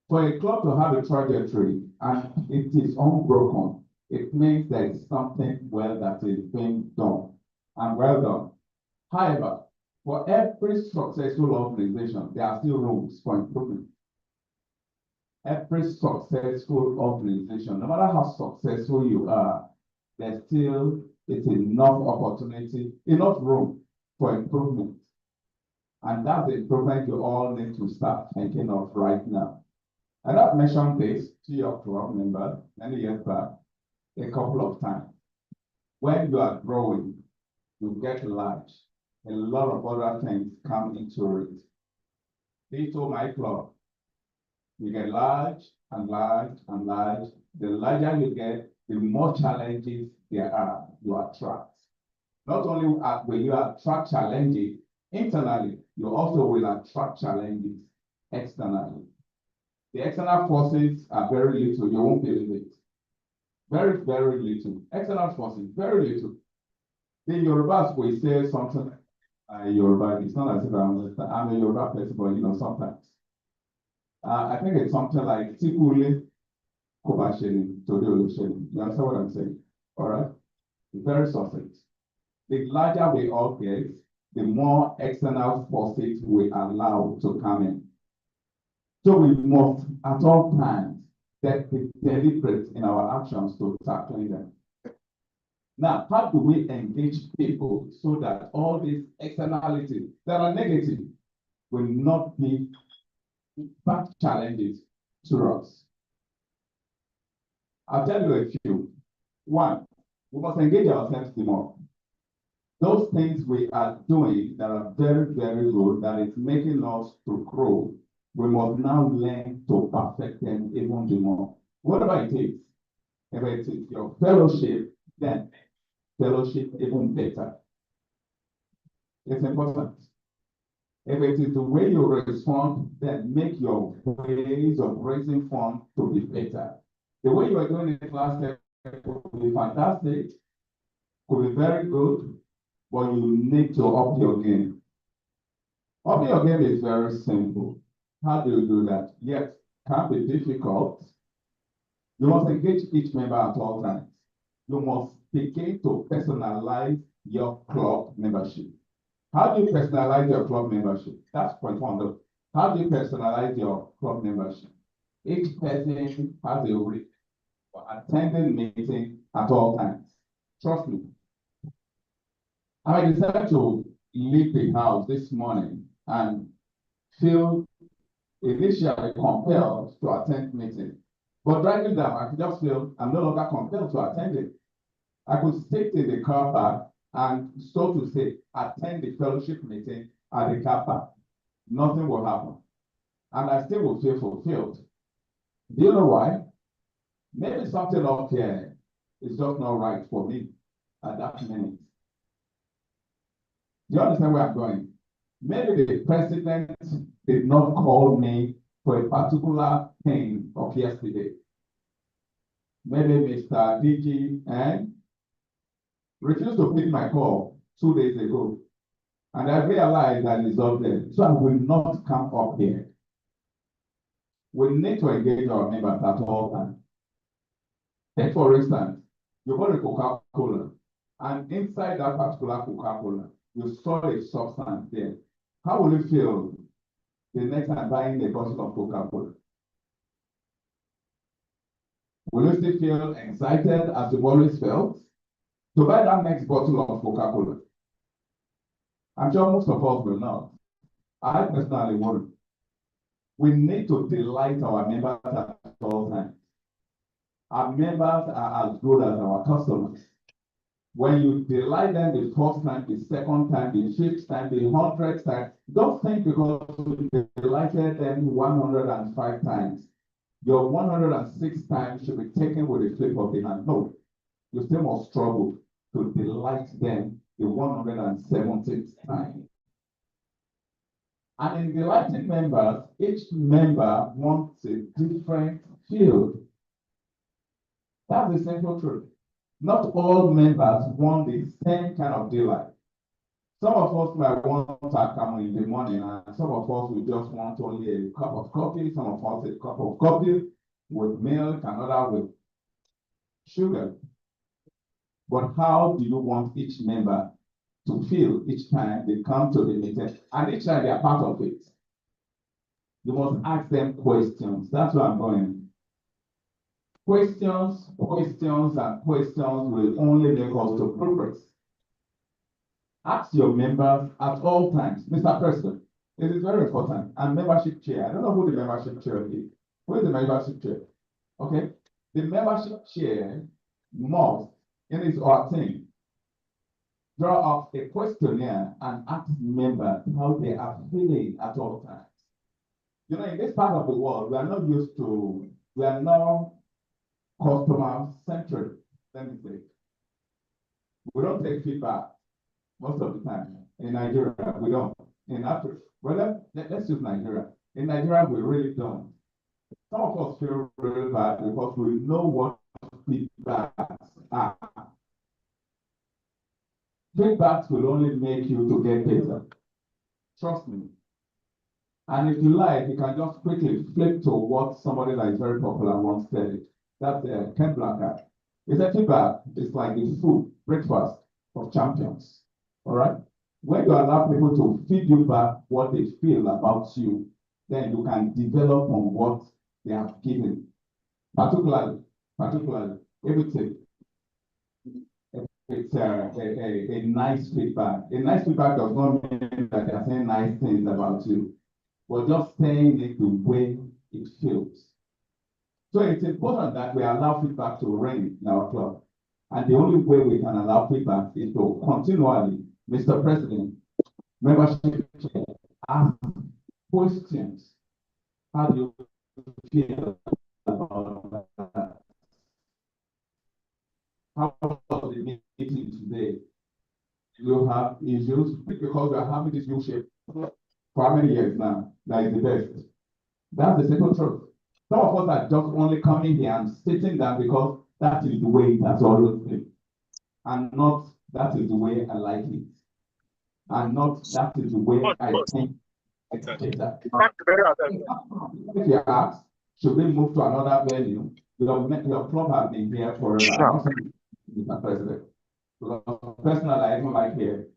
For a club to have a trajectory and it is unbroken, it means there is something well that is being done and well done. However, for every successful organization, there are still rooms for improvement. Every successful organization, no matter how successful you are, there still is enough opportunity, enough room for improvement. And that's the improvement you all need to start thinking of right now. And I've mentioned this to your club member many years back, a couple of times. When you are growing, you get large. A lot of other things come into it. They told my club, you get large and large and large. The larger you get, the more challenges there are you attract. Not only will you attract challenges internally, you also will attract challenges externally. The external forces are very little, you won't believe it. Very, very little. External forces, very little. The Yorubas will say something. Yoruba, it's not as if I'm a Yoruba person, but you know, sometimes. I think it's something like Tikule Kobasheni, Todiolusheni. You understand what I'm saying? All right? Very succinct. The larger we all get, the more external forces we allow to come in. So we must, at all times, be deliberate in our actions to tackling them. Now, how do we engage people so that all these externalities that are negative will not be bad challenges to us? I'll tell you a few. One, we must engage ourselves more. Those things we are doing that are very, very good, that is making us to grow, we must now learn to perfect them even more. Whatever it is, if it is your fellowship, then fellowship even better. It's important. If it is the way you respond, then make your ways of raising funds to be better. The way you are doing it last year could be fantastic, could be very good, but you need to up your game. Up your game is very simple. How do you do that? Yes, can be difficult. You must engage each member at all times. You must begin to personalize your club membership. How do you personalize your club membership? That's point one. Though. How do you personalize your club membership? Each person has a right for attending meeting at all times. Trust me. I decided to leave the house this morning and feel initially compelled to attend meeting. But driving down, I could just feel I'm no longer compelled to attend it. I could sit in the car park and, so to say, attend the fellowship meeting at the car park. Nothing will happen. And I still will feel fulfilled. Do you know why? Maybe something up here is just not right for me at that minute. Do you understand where I'm going? Maybe the president did not call me for a particular thing of yesterday. Maybe Mr. DG refused to pick my call 2 days ago. And I realized that it's up there. So I will not come up here. We need to engage our members at all times. Take for instance, you bought a Coca-Cola, and inside that particular Coca-Cola, you saw a substance there. How will you feel the next time buying a bottle of Coca-Cola? Will you still feel excited as you always felt to buy that next bottle of Coca-Cola? I'm sure most of us will not. I personally won't. We need to delight our members at all times. Our members are as good as our customers. When you delight them the first time, the second time, the fifth time, the 100th time, don't think because you delighted them 105 times, your 106th time should be taken with a flip of the hand. No, you still must struggle to delight them the 170th time. And in delighting members, each member wants a different field. That's the simple truth. Not all members want the same kind of delight. Some of us might want Akamu in the morning, and some of us will just want only a cup of coffee, some of us a cup of coffee with milk, another with sugar. But how do you want each member to feel each time they come to the meeting, and each time they are part of it? You must ask them questions. That's where I'm going. Questions, questions, and questions will only make us to progress. Ask your members at all times. Mr. President, it is very important. And membership chair. I don't know who the membership chair is. Who is the membership chair? Okay. The membership chair must, in his or her team, draw up a questionnaire and ask members how they are feeling at all times. You know, in this part of the world, we are not customer-centric, let me say. We don't take feedback most of the time. In Nigeria, we don't. In Africa, well, let's use Nigeria. In Nigeria, we really don't. Some of us feel really bad because we know what feedbacks are. Feedbacks will only make you to get better. Trust me. And if you like, you can just quickly flip to what somebody that is very popular once said. That's Ken Blanchard. He said feedback is like the food, breakfast of champions. All right? When you allow people to feed you back what they feel about you, then you can develop on what they have given. Particularly, if it's a nice feedback. A nice feedback does not mean that they are saying nice things about you, but just saying it the way it feels. So it's important that we allow feedback to reign in our club. And the only way we can allow feedback is to continually, Mr. President, membership chair, ask questions. How do you feel about that? How was the meeting today? You have issues because we are having this new shape for how many years now? That is the best. That's the simple truth. Some of us are just only coming here and sitting down because that is the way it has always been. And not that is the way I like it. And not that is the way I think I can take that. If you ask, should we move to another venue? Your club has been here forever. Mr. President. Because personally, I don't like here.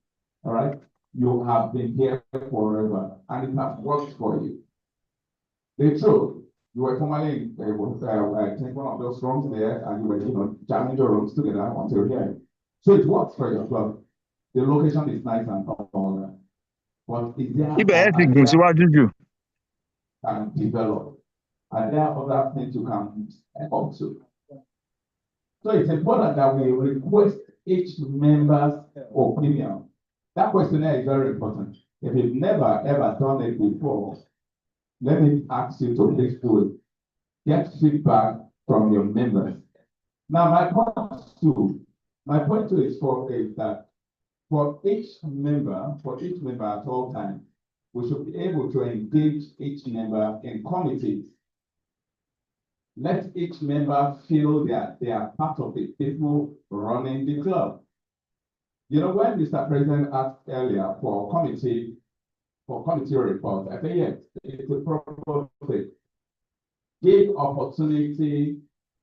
All right? You have been here forever and it has worked for you. The truth. You were formerly I think one of those rooms there, and you were, jamming the rooms together until here. So it works for your club. The location is nice and all that. But is there can develop? and there are other things you can step up to. So it's important that we request each member's opinion. That questionnaire is very important. If you've never ever done it before, let me ask you to please do it. Get feedback from your members. Now, my point two is that for each member at all times, we should be able to engage each member in committees. Let each member feel that they are part of the people running the club. You know, when Mr. President asked earlier for committee report, I think yes, it's a proper thing. Give opportunity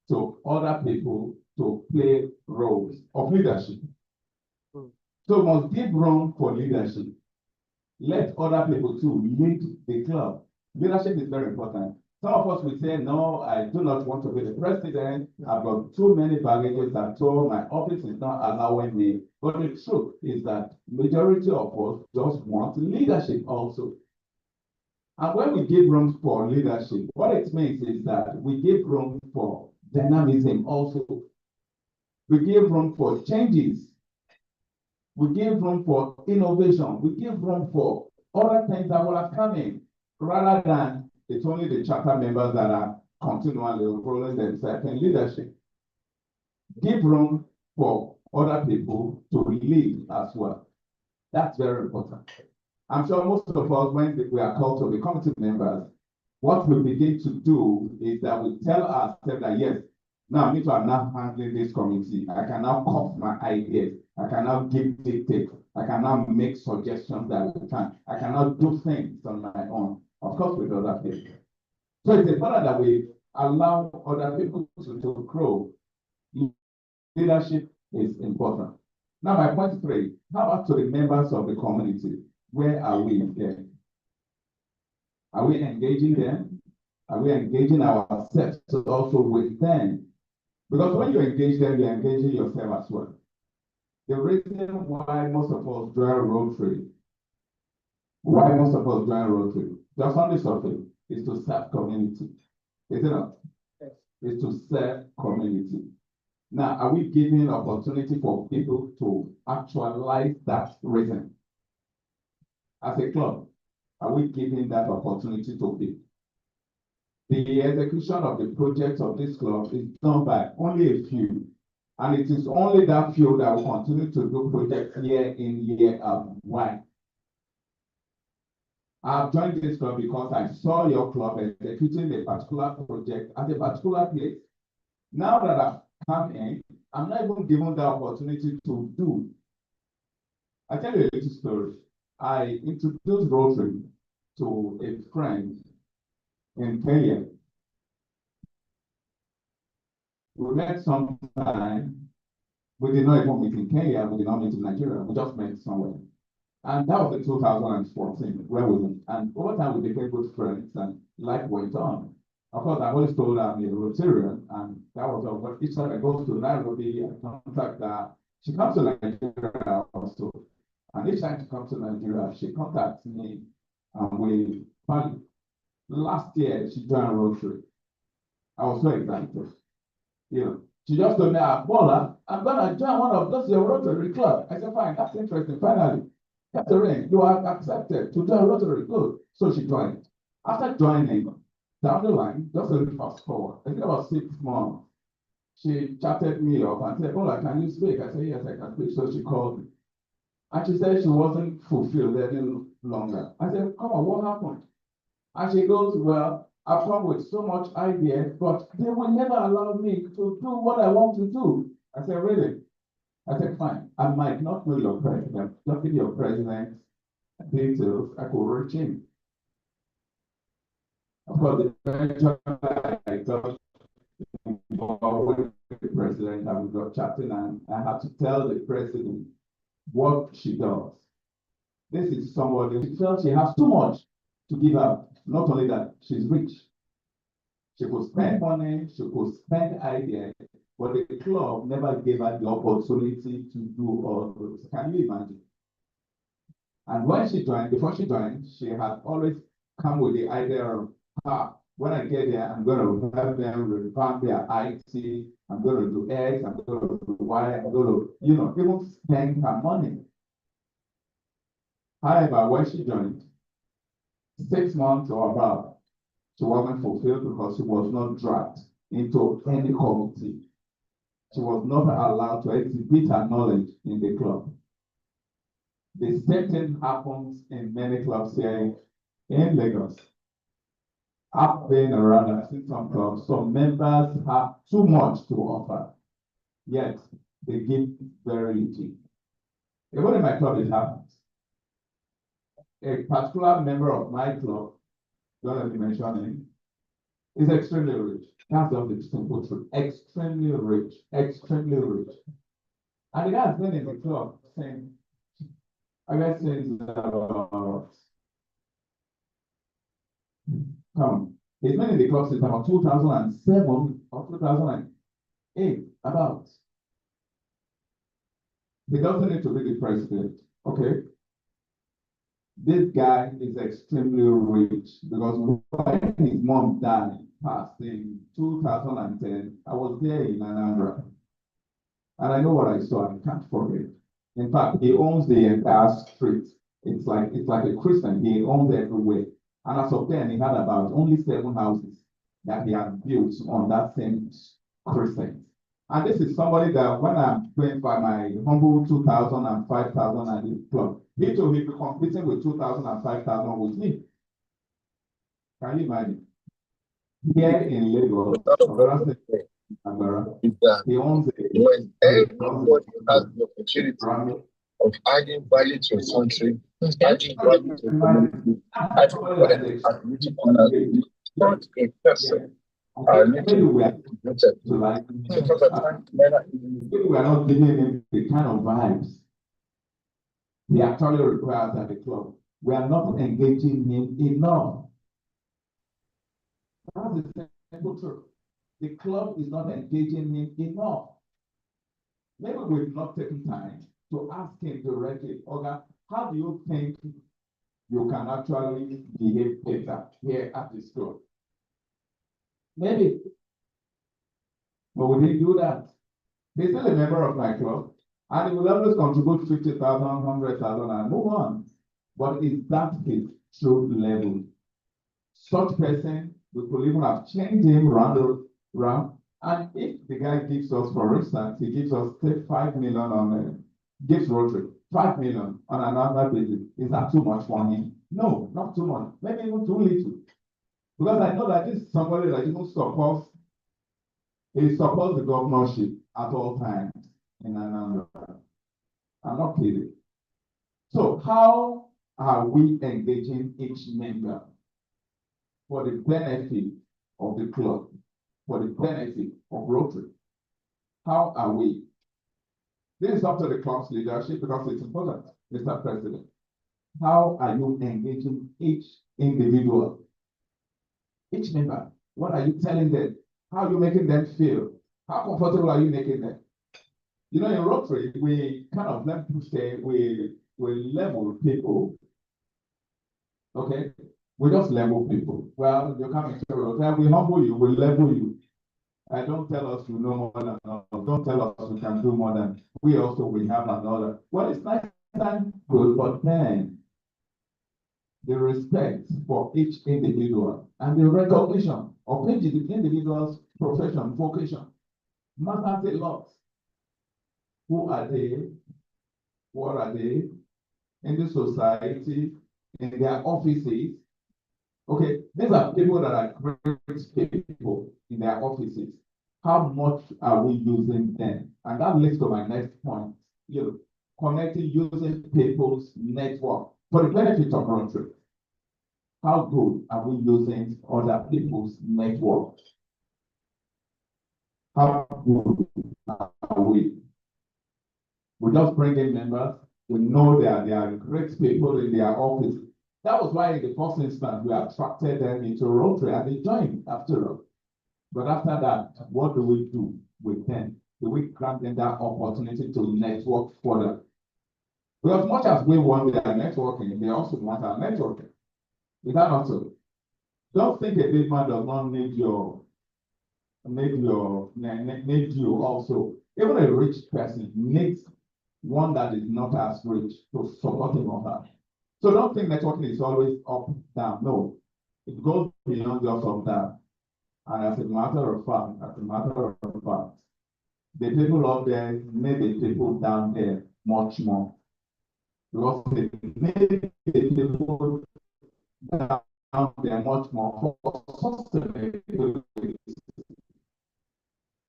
to other people to play roles of leadership. So we must give room for leadership. Let other people too lead the club. Leadership is very important. Some of us will say, no, I do not want to be the president. I've got too many baggages at all. My office is not allowing me. But the truth is that majority of us just want leadership also. And when we give room for leadership, what it means is that we give room for dynamism also. We give room for changes. We give room for innovation. We give room for other things that will come in, rather than it's only the charter members that are continually rolling themselves in leadership. Give room for other people to lead as well. That's very important. I'm sure most of us, when we are called to be committee members, what we begin to do is that we tell ourselves that, yes, now me too, I'm now handling this committee. I can now cut my ideas. I can now give dictates. I can now make suggestions that we can. I can now do things on my own, of course, with other people. So it's important that we allow other people to grow. Leadership is important. Now, my point three, how about to the members of the community? Where are we there? Are we engaging them? Are we engaging ourselves also with them? Because when you engage them, you're engaging yourself as well. The reason why most of us join Rotary, just on the surface, is to serve community. Is it not? Yes. Is to serve community. Now, are we giving opportunity for people to actualize that reason? As a club, are we giving that opportunity to people? The execution of the project of this club is done by only a few. And it is only that few that will continue to do projects year in, year out. Why? I've joined this club because I saw your club executing a particular project at a particular place. Now that I've come in, I'm not even given the opportunity to do. I'll tell you a little story. I introduced Rotary to a friend in Kenya. We met sometime. We did not even meet in Kenya. We did not meet in Nigeria. We just met somewhere. And that was in 2014, where we met. And over time, we became good friends and life went on. Of course, I always told her I'm a Rotarian, and that was all. But each time I go to Nairobi, I contact her. She comes to Nigeria also. And each time she comes to Nigeria, she contacts me. And last year, she joined Rotary. I was so excited. You know, she just told me, Bola, I'm going to join one of those your Rotary club. I said, fine, that's interesting. Finally, Catherine, you are accepted to join Rotary. Good. So she joined. After joining, down the line, just a little fast forward, I think about 6 months, she chatted me up and said, Bola, can you speak? I said, yes, I can speak. So she called me. And she said she wasn't fulfilled any longer. I said, come on, what happened? And she goes, well, I've come with so much ideas, but they will never allow me to do what I want to do. I said, really? I said, fine. I might not know your president. Just give your president's details. I could reach him. Of course, I got involved with the president and we got chatting, and I had to tell the president what she does. This is somebody who felt she has too much to give up. Not only that, she's rich. She could spend money, she could spend ideas, but the club never gave her the opportunity to do all those. Can you imagine? And when she joined, before she joined, she had always come with the idea of her When I get there, I'm going to help them revamp their IT. I'm going to do X, I'm going to do Y, I'm going to, even spend her money. However, when she joined, 6 months or above, she wasn't fulfilled because she was not dragged into any committee. She was not allowed to exhibit her knowledge in the club. The same thing happens in many clubs here in Lagos. I've been around, I've seen some clubs, some members have too much to offer, yet they give very little. Even in my club, it happens. A particular member of my club, don't let me mention him, is extremely rich. That's just the simple truth. Extremely rich, extremely rich. And the guy has been in the club saying, I guess since he's been in the club since about 2007 or 2008, about. He doesn't need to be the president, okay? This guy is extremely rich because when his mom died, passed in 2010, I was there in Anambra. And I know what I saw, I can't forget. In fact, he owns the entire street. It's like a Christian, he owns everywhere. And as of then, he had about only 7 houses that he had built on that same Christian. And this is somebody that when I'm doing by my humble 2,000 and 5,000 at the club, he too will be competing with 2,000 and 5,000 with me. Can you imagine? Here in Lagos, he owns when everybody has the opportunity of adding value to a country, adding value to a community, adding value to a community, not a person. We are not giving him the kind of vibes he actually requires at the club. We are not engaging him enough. That's the simple truth. The club is not engaging him enough. Maybe we've not taken time to ask him directly, Oga, how do you think you can actually behave better here at the school? Maybe. But we didn't do that. He's still a member of my club, and he will always contribute 50,000, 100,000, and move on. But is that his true level? Such person, we could even have changed him round. And if the guy gives us, for instance, he gives us 5 million on gives Rotary, 5 million on an annual basis, is that too much for him? No, not too much. Maybe even too little. Because I know that this is somebody that even supports, he supports the governorship at all times in Anambra. I'm not kidding. So how are we engaging each member for the benefit of the club, for the benefit of Rotary? How are we? This is up to the club's leadership because it's important, Mr. President. How are you engaging each individual? Each member, what are you telling them? How are you making them feel? How comfortable are you making them? You know, in Rotary, we kind of, let me say, we level people. Okay? We just level people. Well, you come into Rotary, we humble you, we level you. Don't tell us you know more than us. Don't tell us we can do more than we have another. Well, it's nice and good, but then the respect for each individual and the recognition of each individual's profession, vocation, matters a lot. Who are they? What are they? In the society, in their offices. Okay, these are people that are great people in their offices. How much are we using them? And that leads to my next point. Connecting, using people's network for the benefit of Rotary. How good are we using other people's network? How good are we? We just bring in members. We know that they are great people in their office. That was why in the first instance, we attracted them into Rotary and they joined after all. But after that, what do we do with them? Do we grant them that opportunity to network further? Because as much as we want their networking, they also want our networking. Is that not so? Don't think a big man does not need you also. Even a rich person needs one that is not as rich to support him or her. So don't think networking is always up, down. No, it goes beyond just up, down. And as a matter of fact, the people up there need the people down there much more. Because they need the people down there much more for sustainability.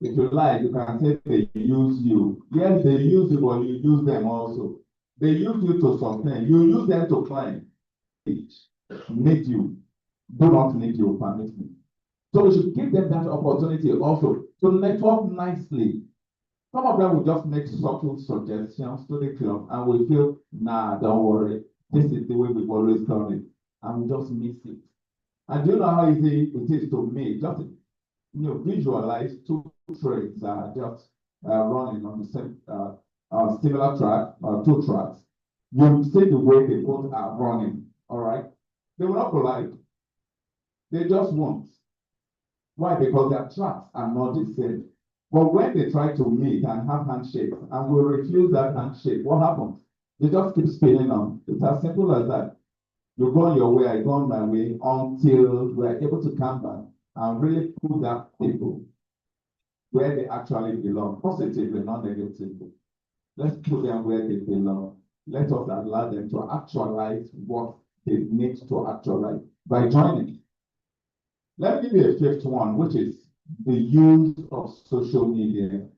If you like, you can say they use you. Yes, they use you, but you use them also. They use you to sustain. You use them to climb. Need you. Do not need you, permit me. So we should give them that opportunity also to network nicely. Some of them will just make subtle suggestions to the club and we feel, nah, don't worry. This is the way we've always done it. And we just miss it. And do you know how easy it is to me? Just visualize two trains that are just running on the same similar track, two tracks. You see the way they both are running, all right? They will not collide. They just won't. Why? Because their tracks are not the same. But when they try to meet and have handshakes and will refuse that handshake, what happens? They just keep spinning on. It's as simple as that. You go on your way, I go on my way until we are able to come back and really put that people where they actually belong, positively, not negatively. Let's put them where they belong. Let us allow them to actualize what they need to actualize by joining. Let me give you a fifth one, which is the use of social media.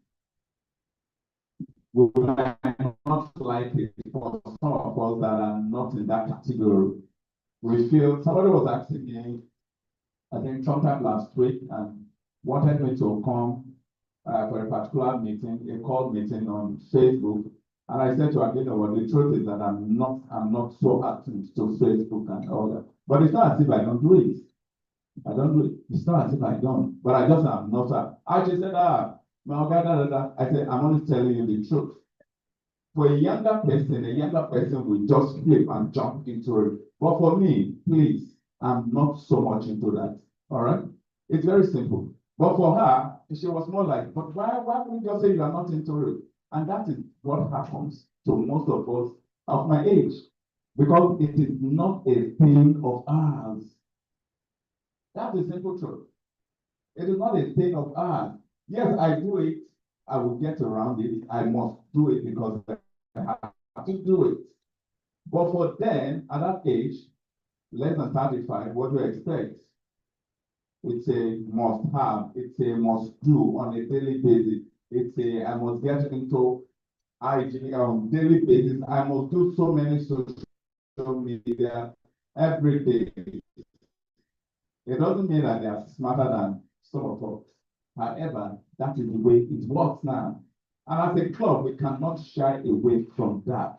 We might not like it for some of us that are not in that category. We feel, somebody was asking me, I think sometime last week, and wanted me to come for a particular meeting, a call meeting on Facebook. And I said to her, well, the truth is that I'm not so active to Facebook and all that. But it's not as if I don't do it. I don't do it. It's not as if I don't. But I just am not. I just said, I said, I'm only telling you the truth. For a younger person will just flip and jump into it. But for me, please, I'm not so much into that. All right? It's very simple. But for her, she was more like, but why would you just say you are not into it? And that is what happens to most of us of my age. Because it is not a thing of ours. That's the simple truth. It is not a thing of ours. Yes, I do it. I will get around it. I must do it because I have to do it. But for them, at that age, less than 35, what do you expect? It's a must have. It's a must do on a daily basis. It's a I must get into IG on daily basis. I must do so many social media every day. It doesn't mean that they are smarter than some of us. However, that is the way it works now. And as a club, we cannot shy away from that.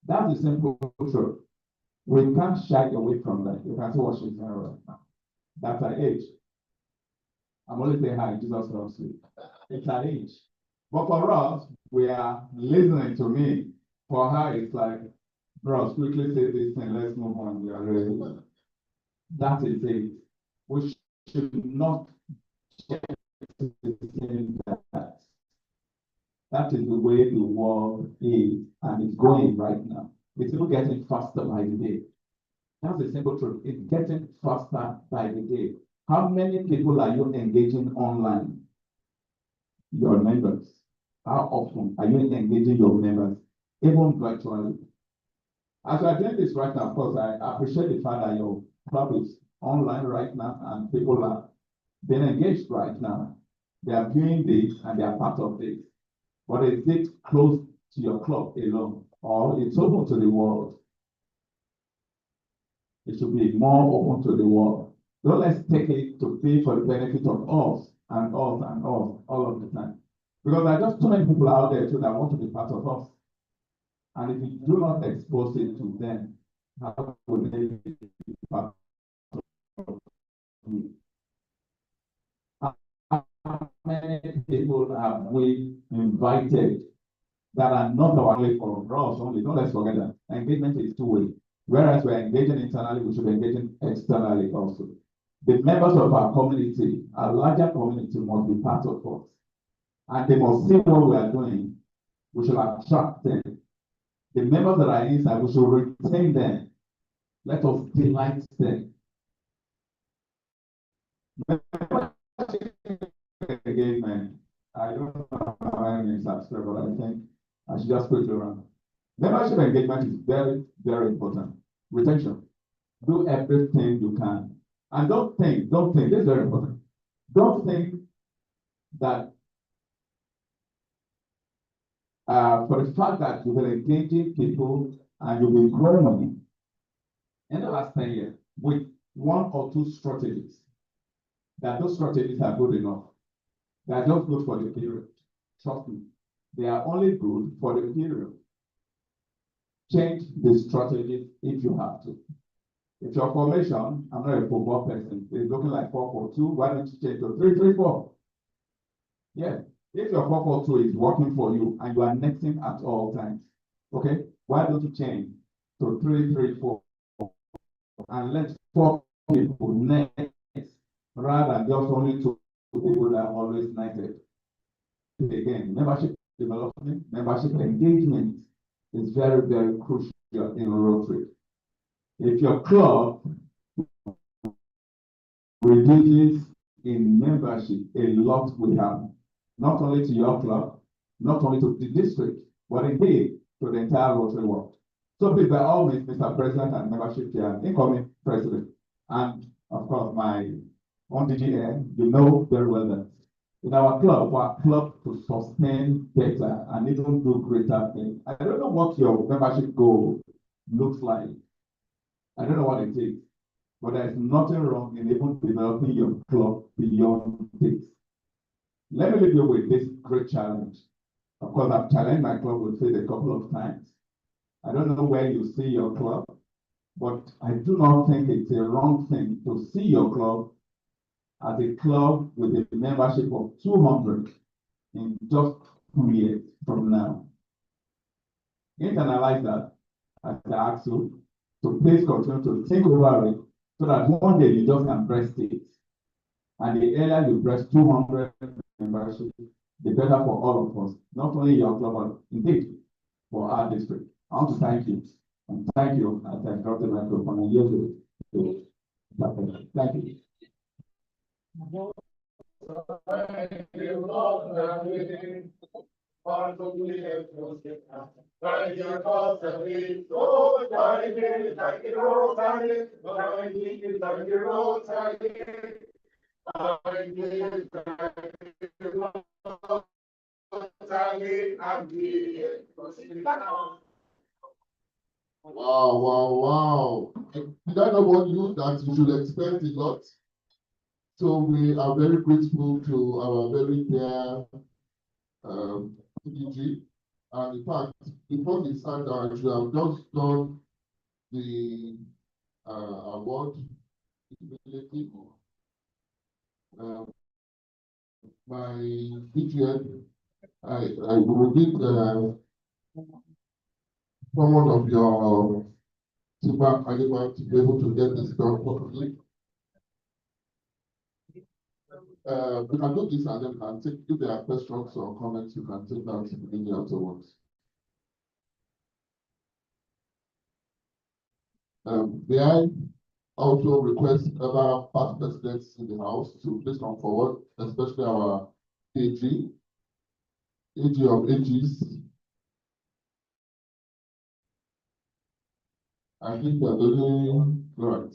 That's the simple truth. We can't shy away from that. You can see what she's saying right now. That's her age. I'm only saying hi, Jesus loves you. It's her age. But for us, we are listening to me. For her, it's like, bros, quickly say this thing, let's move on. We are ready. That is it. We should not that. That is the way the world is, and it's going right now. It's even getting faster by the day. That's the simple truth. It's getting faster by the day. How many people are you engaging online? Your members. How often are you engaging your members? Even virtually. As you are doing this right now, of course, I appreciate the fact that your club is online right now and people are being engaged right now. They are viewing this and they are part of this. But is it close to your club alone or it's open to the world? It should be more open to the world. Don't let's take it to be for the benefit of us and us and us all of the time. Because there are just too many people out there too that want to be part of us. And if you do not expose it to them, how will they be part of you? How many people have we invited that are not our way for us only? Don't let's forget that. Engagement is two-way. Whereas we're engaging internally, we should be engaging externally also. The members of our community, our larger community, must be part of us. And they must see what we are doing. We should attract them. The members that are inside, we should retain them. Let us delight them. Engagement. I don't know how many subscribe, but I think I should just put it around. Membership engagement is very, very important. Retention. Do everything you can. And don't think, this is very important. Don't think that for the fact that you've been engaging people and you've been growing in the last 10 years with one or two strategies, that those strategies are good enough. They are just good for the period. Trust me. They are only good for the period. Change the strategy if you have to. If your formation, I'm not a football person, it's looking like 4-4-2, why don't you change to 3-3-4? Yeah. If your 4-4-2 is working for you and you are netting at all times, okay, why don't you change to 3-3-4 and let 4 people net rather than just only 2 people that are always netted? Again, membership development, membership engagement is very, very crucial in Rotary. If your club reduces in membership, a lot will happen. Not only to your club, not only to the district, but indeed to the entire Rotary world. So please, by all means, Mr. President and membership chair, incoming president, and of course my own DGN, you know very well that in our club to sustain better and even do greater things. I don't know what your membership goal looks like. I don't know what it is, but there is nothing wrong in even developing your club beyond this. Let me leave you with this great challenge. Of course, I've challenged my club with it a couple of times. I don't know where you see your club, but I do not think it's a wrong thing to see your club as a club with a membership of 200 in just 2 years from now. Internalize that as I ask you to please continue to think over it so that one day you just can breast it. And the earlier you breast 200 membership, the better for all of us, not only your club, but indeed for our district. I want to thank you. And thank you as I got the microphone and yield it. Thank you. Wow. Did I not warn you that you should expect a lot? So we are very grateful to our very dear PDG. And in fact, before we start down, we have just done the award immediately. My DGN, I will need someone of your super animal to be able to get this done properly. We can do this and then can take, if there are questions or comments, you can take that immediately afterwards. May I also request other past presidents in the house to please come forward, especially our AG of AGs. I think we are doing right.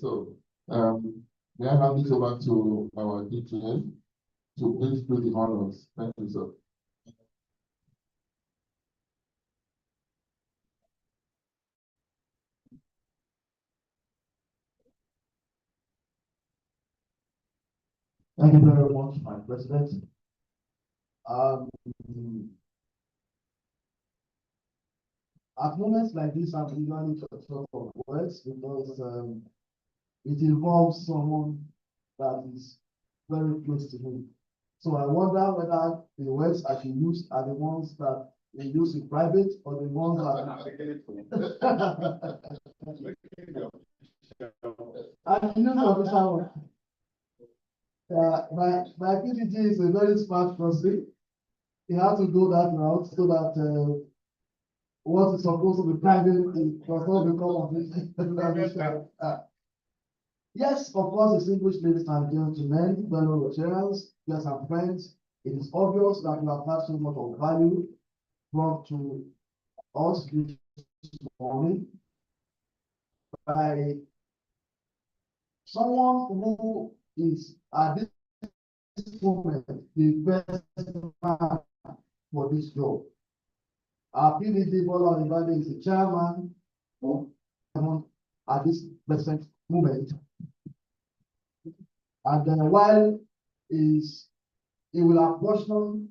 So, may I hand this over to our DGN to please do the honors. Thank you, sir. Thank you very much, my president. At moments like this, I'm usually short of words because it involves someone that is very close to me. So I wonder whether the words I should use are the ones that they use in private or the ones that And you know, officer, my PDG is a very smart person. He had to go that route so that what is supposed to be private does not become official. Yes, of course, distinguished ladies and gentlemen, fellow Rotarians, yes, and friends, it is obvious that you have had so much of value brought to us this morning by someone who is at this moment the best man for this job. Our PDG Bola Olivade is the chairman at this present moment. And while he will apportion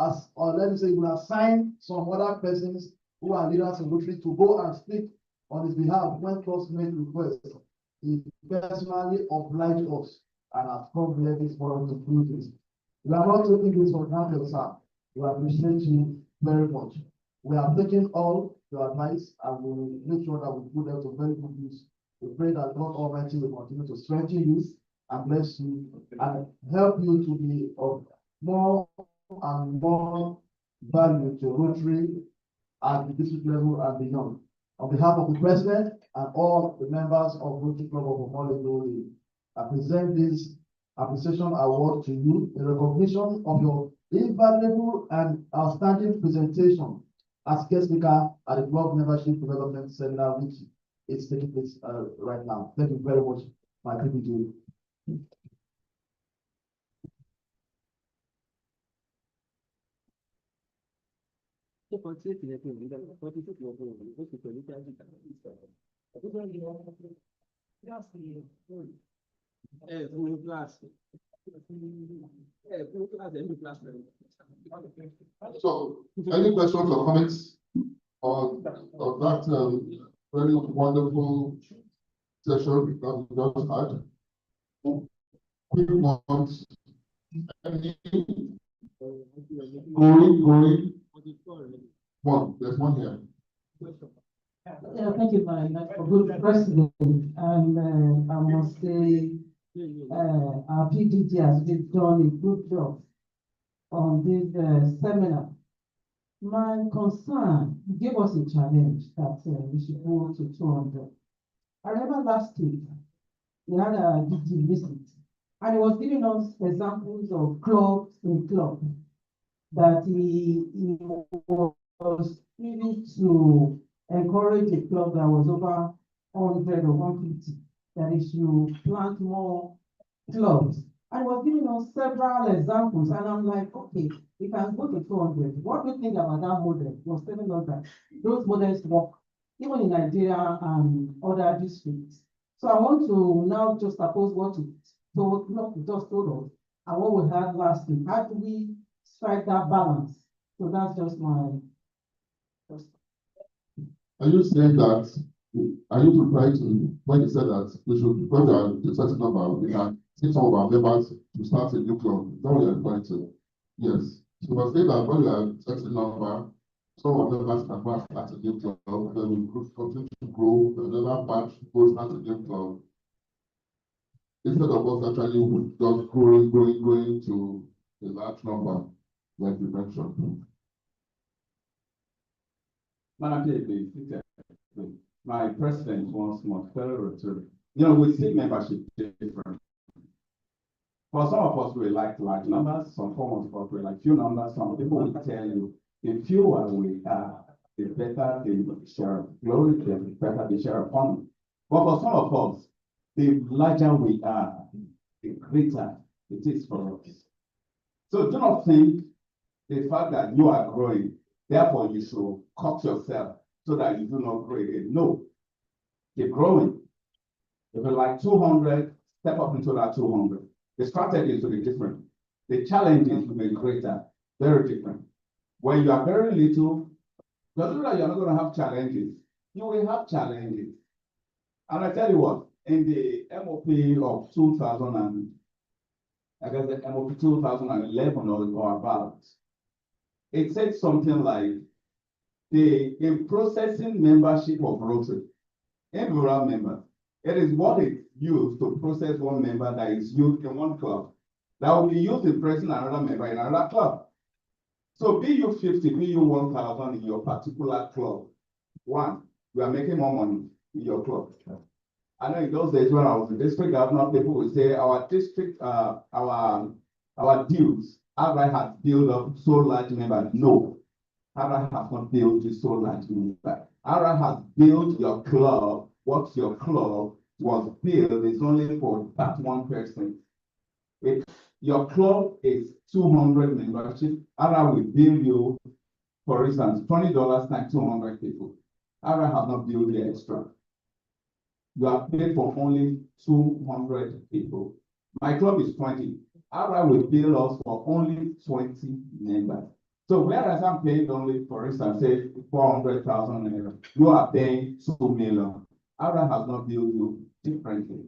as, or let me say, he will assign some other persons who are leaders in Rotary to go and speak on his behalf when trust made requests. He personally obliged us and has come here this morning to do this. We are not taking this for granted, sir. We appreciate you very much. We have taken all your advice and we will make sure that we put them to very good use. We pray that God Almighty will continue to strengthen you and bless you and help you to be of more and more value to Rotary at the district level and beyond. On behalf of the President and all the members of Rotary Club of Omole, I present this appreciation award to you in recognition of your invaluable and outstanding presentation as guest speaker at the Club Membership Development Seminar, which is taking place right now. Thank you very much, my PDG. So, any questions or comments on that very wonderful session that we just had? Quick ones. Any going. One, there's one here. Yeah, thank you very much for good president. And I must say, our PDG has been done a good job on this seminar. My concern gave us a challenge that we should go to 200. I remember last week, we had a DG visit, and he was giving us examples of clubs in club that he was really to encourage a club that was over 100 or 150, that he should plant more clubs. And he was giving us several examples, and I'm like, okay, we can go to 200. What do you think about that model? He was telling us that those models work, even in Nigeria and other districts. So I want to now just oppose what you just told us and what we had last week. How do we strike that balance? So that's just my first. Are you saying that, are you replying to when you said that we should, because there are a certain number, we can take some of our members to start a new club? Is that what you're replying to? Yes. So we're saying that when we are a certain number, some of our members can go and start a new club, then we continue to grow, another batch goes start a new club. Instead of us actually just growing to a large number, like you mentioned. Madam Chair, my president wants more fellow Rotary. You know, we see membership different. For some of us, we like large numbers. Some of us, we like few numbers. Some people will tell you, the fewer we are, the better the share of glory, the better the share of honor. But for some of us, the larger we are, the greater it is for us. So do not think the fact that you are growing, therefore you should cut yourself so that you do not grow again. No, keep growing. If you like 200, step up into that 200. The strategies will be different. The challenges will be greater, very different. When you are very little, doesn't mean that you're not going to have challenges. You will have challenges. And I tell you what, in the MOP of 2000 and I guess the MOP 2011 or about, it said something like in processing membership of Rotary, every members, It is what is used to process one member that is used in one club. That will be used in pressing another member in another club. So be you 50, be you 1,000 in your particular club. One, you are making more money in your club. I know in those days when I was in district governor, people would say our district, our dues, Abra has built up so large number. No, Abra has not built a so large number. Abra has built your club. What your club was built is only for that one person. If your club is 200 membership, Abra will bill you, for instance, $20 times 200 people. Abra have not built the extra. You are paid for only 200 people. My club is 20. Abra will bill us for only 20 members. So whereas I'm paying only, for instance, say 400,000 naira, you are paying 2 million. Abra has not billed you differently.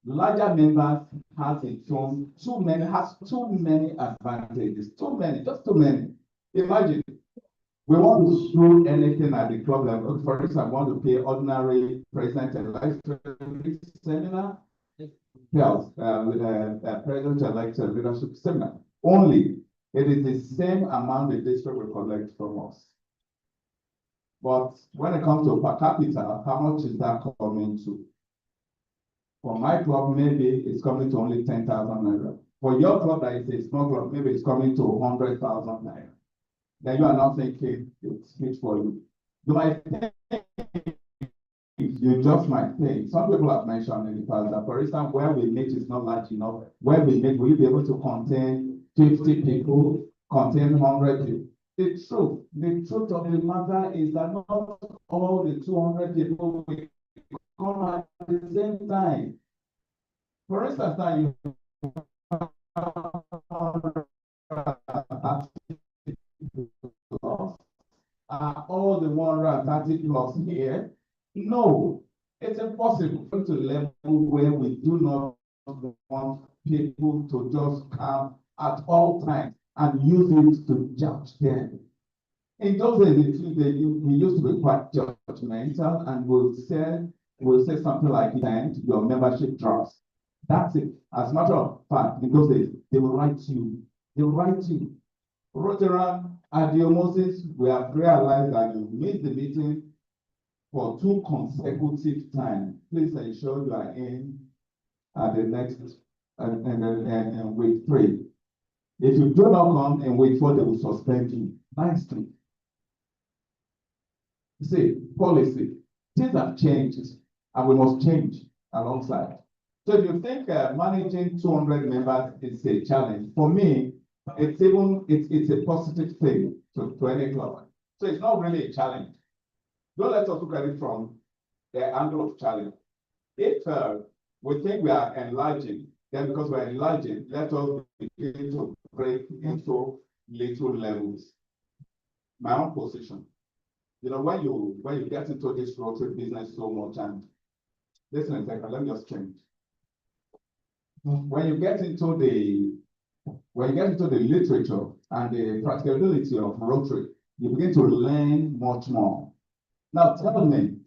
Larger members has its own too many advantages. Too many, just too many. Imagine. We want to do anything at the club level. For instance, I want to pay ordinary president-elect seminar, yes, with a president-elect leadership seminar. Only it is the same amount the district will collect from us. But when it comes to per capita, how much is that coming to? For my club, maybe it's coming to only 10,000 naira. For your club that is a small club, maybe it's coming to 100,000 naira. Then you are not thinking it's fit for you. You might think, you just might think. Some people have mentioned in the past that, for instance, where we meet is not large enough. Where we meet, will you be able to contain 50 people, contain 100 people? The truth of the matter is that not all the 200 people will come at the same time. For instance, now you are all the 130 plus here? No, it's impossible to level where we do not want people to just come at all times and use it to judge them. In those days, we used to be quite judgmental and we'll say something like, and your membership drops. That's it. As a matter of fact, in those days, they will write to you. They will write to you. Roteran, Adio Moses, we have realized that you missed the meeting for 2 consecutive times. Please ensure you are in at the next and week 3. If you do not come in week 4, they will suspend you. Nicely. See, policy. Things have changed and we must change alongside. So if you think managing 200 members is a challenge, for me, it's a positive thing to any club. So it's not really a challenge. Don't let us look at it from the angle of challenge. If we think we are enlarging, then because we're enlarging, let us begin to break into little levels. My own position. You know, when you get into this Rotary business so much, and listen a second, let me just change. When you get into the literature and the practicability of Rotary, you begin to learn much more. Now tell me,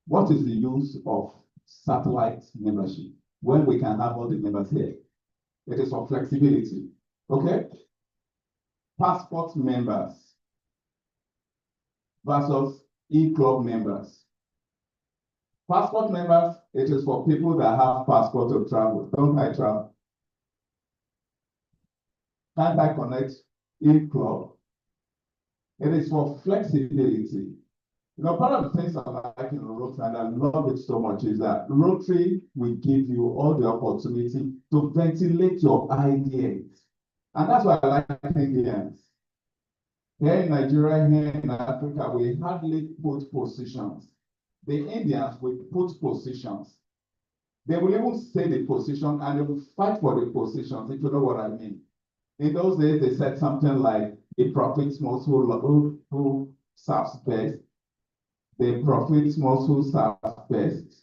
what is the use of satellite membership when we can have all the members here? It is for flexibility, okay? Passport members versus e-club members. Passport members, it is for people that have passport to travel. Don't I travel? Can't I connect e-club? It is for flexibility. You know, part of the things I like in Rotary, and I love it so much, is that Rotary will give you all the opportunity to ventilate your ideas. And that's why I like Indians. Here in Nigeria, here in Africa, we hardly put positions. The Indians will put positions. They will even say the position and they will fight for the positions, if you know what I mean. In those days, they said something like, it profits most who serves best. The profits most who serves best.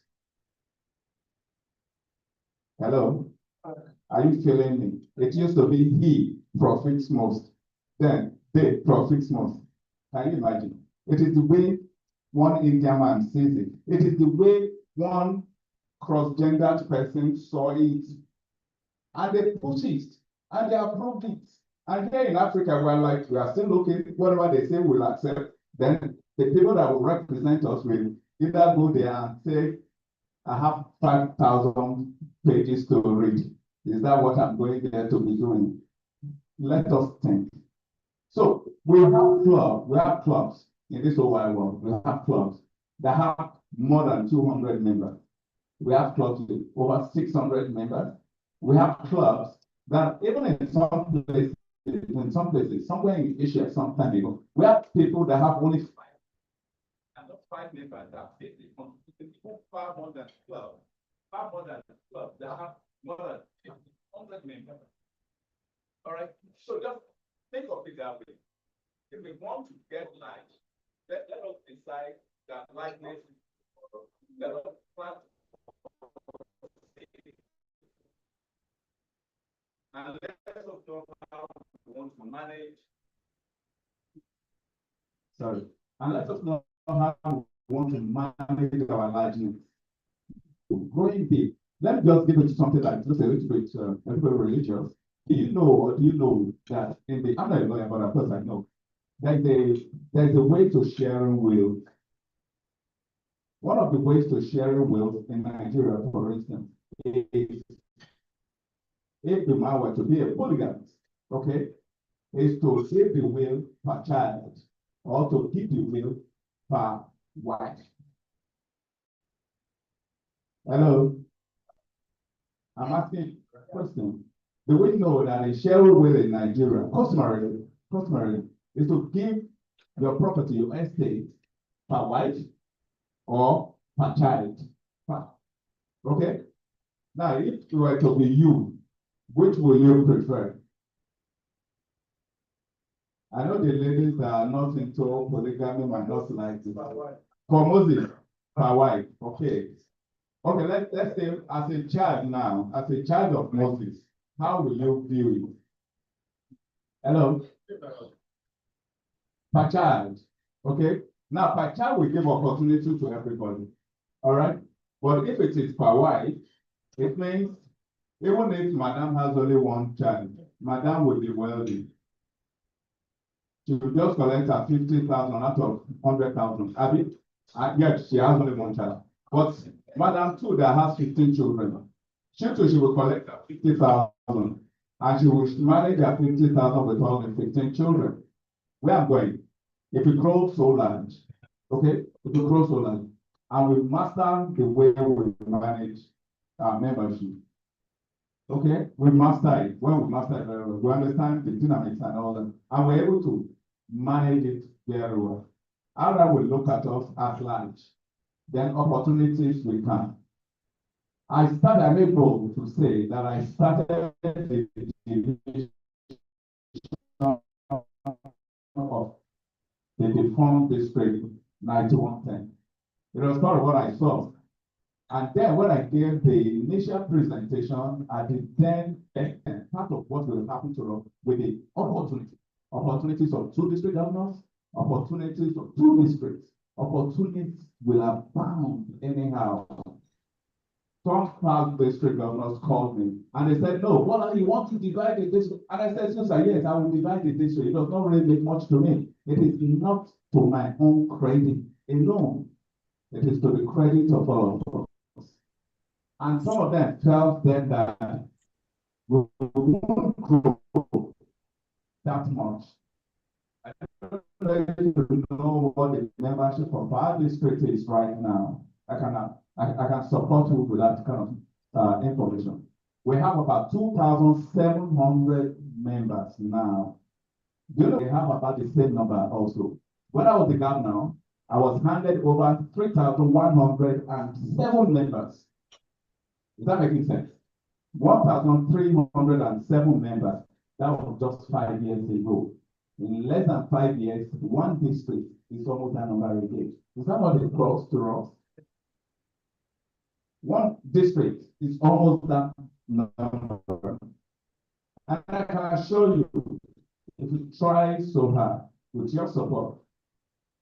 Hello? Are you feeling me? It used to be he profits most. Then they profits most. Can you imagine? It is the way one Indian man sees it. It is the way one cross-gendered person saw it, and they push it, and they approved it. And here in Africa, we are still looking, whatever they say we'll accept, then the people that will represent us will either go there and say, I have 5,000 pages to read. Is that what I'm going there to be doing? Let us think. So we have clubs in this whole wide world. We have clubs that have more than 200 members. We have clubs with over 600 members. We have clubs that even in some places, somewhere in Asia, some time ago, we have people that have only 5. And those 5 members that fit the people far more than 12. Far more than 12 that have more than 100 members. All right. So just think of it that way. If we want to get light, let us decide that lightness, let us plant and let us know how we want to manage. Sorry. And let us know how we want to manage our largeness. Growing big. Let me just give it something like just a little bit religious. Do you know that in the, I'm not a lawyer, but of course I know, there's a way to sharing wills. One of the ways to sharing wills in Nigeria, for instance, is if the man were to be a polygamist, okay, is to give the will per child or to keep the will per wife. Hello? I'm asking a question. Do we know that a sharing will in Nigeria, customarily, is to give your property, your estate, per wife or per child? Okay? Now, if it were to be you, which will you prefer? I know the ladies that are not into polygamy might not like it. For Moses, per wife, okay. Okay, let's say as a child now, as a child of Moses, how will you view it? Hello? Per child, okay? Now, per child will give opportunity to everybody, all right? But if it is per wife, it means even if Madam has only one child, Madam will be wealthy. She will just collect her 50,000 out of 100,000. Yes, she has only one child. But Madam too that has 15 children, she will collect her 50,000 and she will manage her 50,000 with all the 15 children. Where I'm going, if we grow so large, okay, if we grow so large, and we master the way we manage our membership, okay, we master it. When we master it, we understand the dynamics and all that, and we're able to manage it very well. How that will look at us as large, then opportunities will come. I'm able to say that I started the division of the defunct district 9110. It was part of what I saw. And then when I gave the initial presentation, I did then part of what will happen to us with the opportunities of 2 district governors, opportunities of 2 districts, opportunities will abound anyhow. Some past district governors called me and they said, no, what you want to divide the district? And I said, Sister, yes, I will divide the district. It does not really make much to me. It is not to my own credit alone. It is to the credit of all of us. And some of them felt then that we won't grow that much. I don't know what the membership of our district is right now. I can support you with that kind of information. We have about 2,700 members now. Do you know we have about the same number also? When I was the governor, I was handed over 3,107 members. Is that making sense? 1,307 members. That was just 5 years ago. In less than 5 years, 1 district is almost that number again. Is that what it costs to us? 1 district is almost that number. And I can assure you, if you try so hard with your support,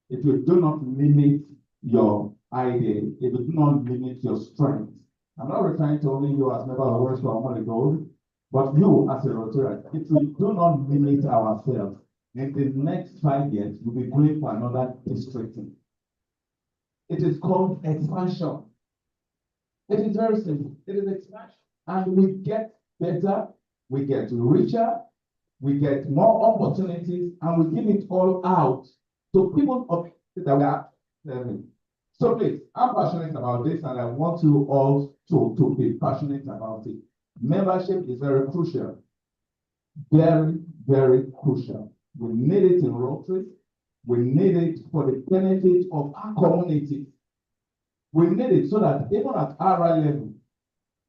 if you do not limit your idea, if you do not limit your strength. I'm not referring to only you as member of Worship or Holy Gold, but you as a Rotarian. If we do not limit ourselves, in the next 5 years, we'll be going for another district. It is called expansion. It is very simple. It is expansion. And we get better, we get richer, we get more opportunities, and we give it all out to people of that we are serving. So please, I'm passionate about this, and I want you all to be passionate about it. Membership is very crucial. Very, very crucial. We need it in Rotary. We need it for the benefit of our community. We need it so that even at our level,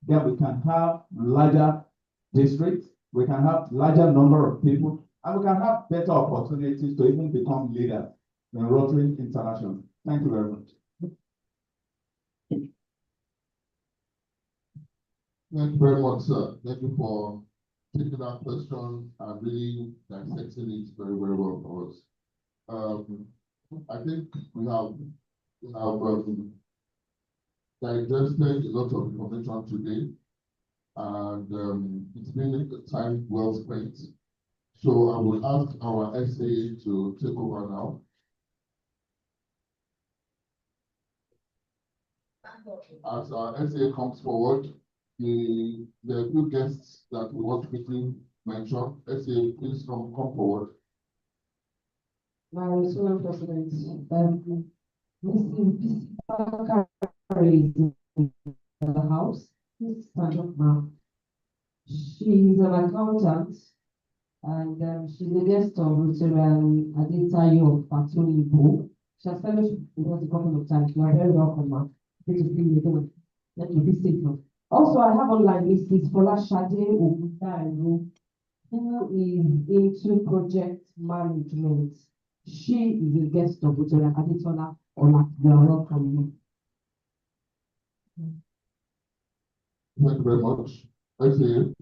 then we can have larger districts, we can have larger number of people, and we can have better opportunities to even become leaders in Rotary International. Thank you very much. Thank you very much, sir. Thank you for taking that question and really dissecting it very, very well for us. I think we have digested a lot of information today, and it's been a time well spent. So I will ask our SAA to take over now. As our SAA comes forward, the few guests that we want to quickly mention, SAA, please come forward. My Restoration President, Mrs. Bakari is in the house. Please stand up now. She's an accountant, and she's a guest of Rotarian Adetayo of Fatuni Ibo. She has fellowship with us a couple of times. You are very welcome, ma'am. Good to see you again. Let me be safe. Also, I have online Mrs. Folashade Ogundairo, who is into project management. She is a guest of Rotarian Adetola Ola. You are welcome. Thank you very much. SAA.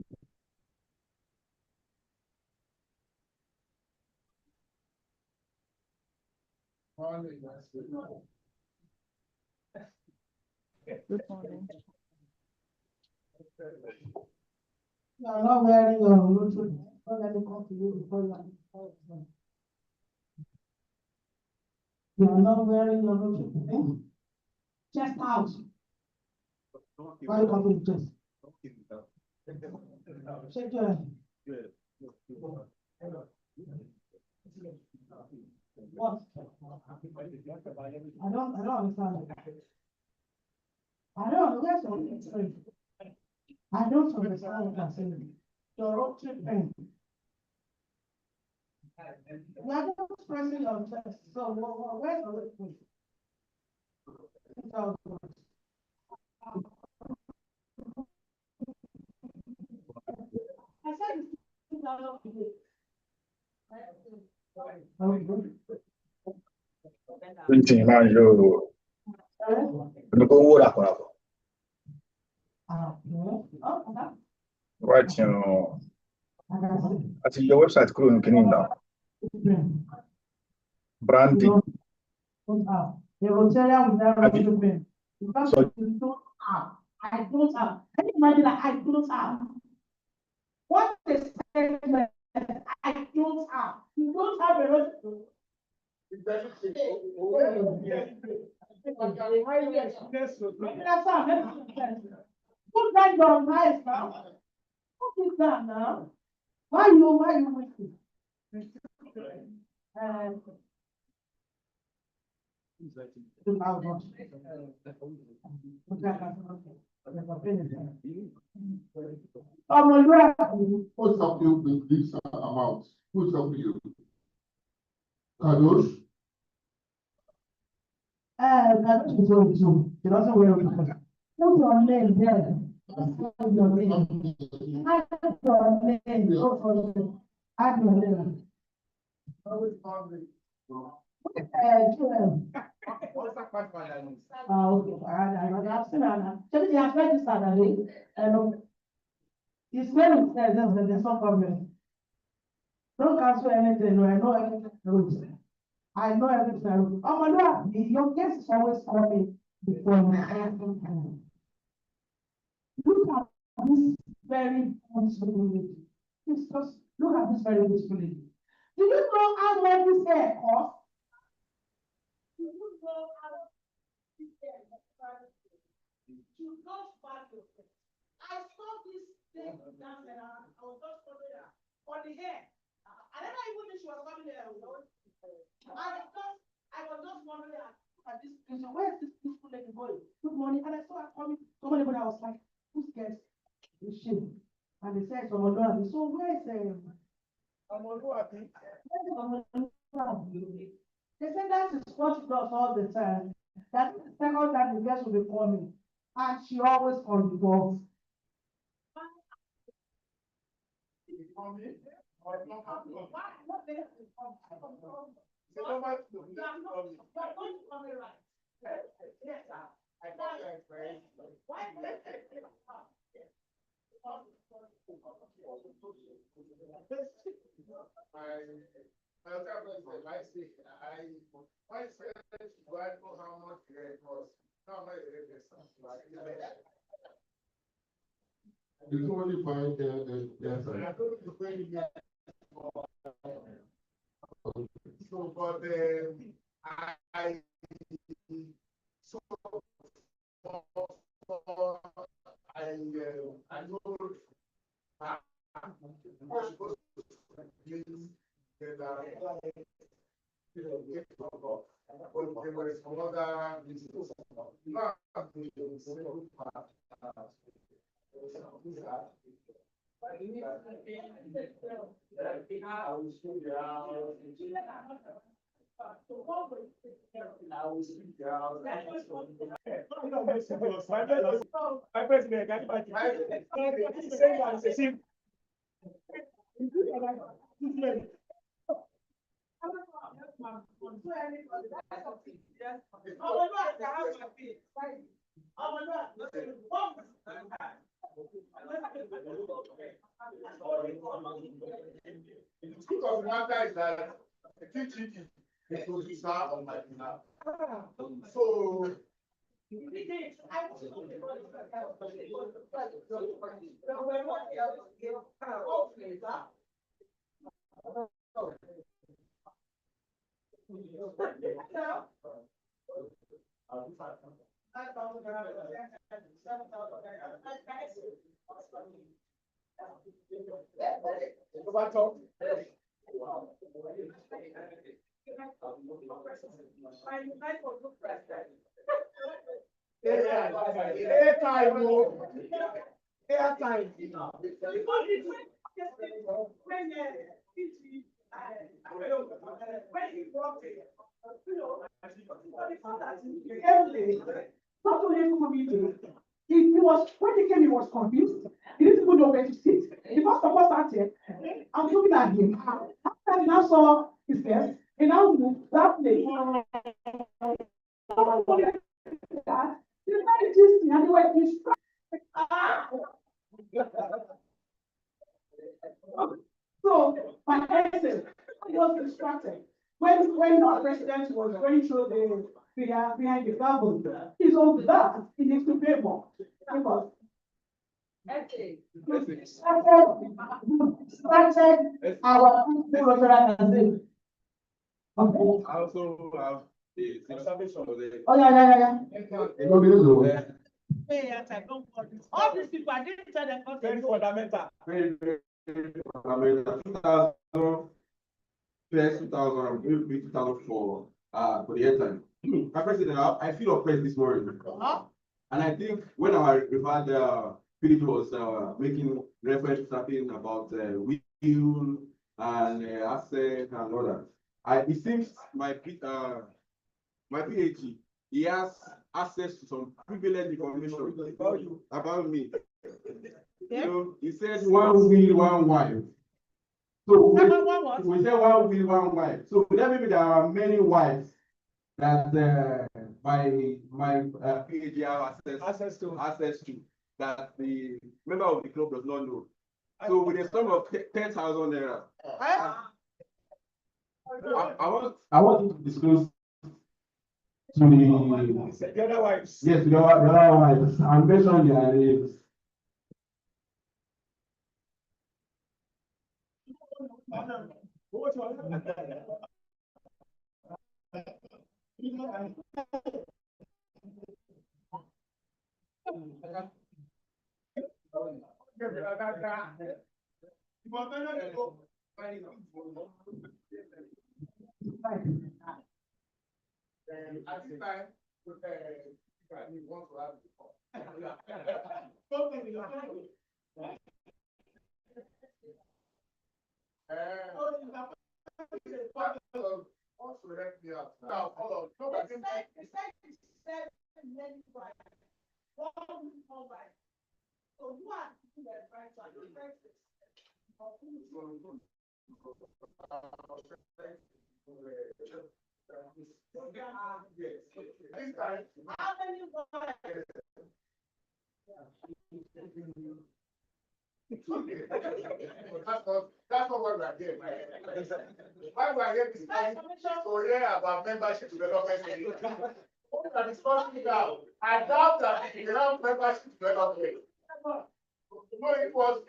Good morning. You are not wearing your Rotary. Let me come to you before you are. You are not wearing your Rotary. Chest out. Why you coming to chest? Shake your head. What? I don't understand. I don't understand. I don't understand what I'm saying. Your Rotary pen. You are just pressing your chest. So where's the Rotary? I said it's not up to you. Printing man, you go up. Right, you know. I think your website couldn't now. Branding. The Rotarian without Rotary. Because you don't have. I don't have. Can you imagine that I don't have? What is statement? I don't have. You don't have a Rotary. Put that your eyes now. What is that now? Why you with me? What's up you with this amount? Who's up you? Kadosh? Kadosh is on Zoom. He doesn't wear it. What's your name there? What's your name? Add your name. Okay. I've registered and his name says there's no problem. Don't cancel anything, no, I know everything. I know everything. Oh my God, the youngest is always coming before me. Look at this very beautiful lady. Just look at this very beautiful lady. Do you know how much this hair costs? Do you know how much this hair costs? You don't back yourself. I saw this thing down there. I was just following her for the hair. I never even knew she was coming there. I was just wondering at this place. Where is this beautiful lady going? Good morning. And I saw her coming. Somebody, but I was like, who's guest? Is she? And they said, someone knows. So where is They said that is what she does all the time. That's the second time the guest will be coming. And she always on the box. It's only fine, yes, sir. So, but I so I know there were some other reasons. My president, the truth of the matter is that the TGT is producer on my behalf. So he was when he came, he was confused. He didn't even know where to sit. He was supposed to sit. I'm looking at him. After he now saw his guest, he now moved that place. So my essence was distracted. When our president was going through the behind the gavel, he's on that. He needs to pay more. Because started our organization. Okay. I also have the observation of the. Oh yeah. All these people, I didn't tell them. very fundamental. Very fundamental. 2004 for the airtime. My president, I feel oppressed this morning. And I think when I referred, Philip was making reference to something about will and asset and all that. It seems my PhD, he has access to some privileged information about me. Yeah. So he said one will, one wife. So we say one will, one wife. So that maybe there are many wives that my PhD have access to that the member of the club does not know. So with a sum of 10,000 naira, I want you to disclose to the other wives. yes, the other wives, and mention their names. That's not what we are here. Why we are here is to hear about membership development. What we are discussing now, I doubt that we have membership development. No, it was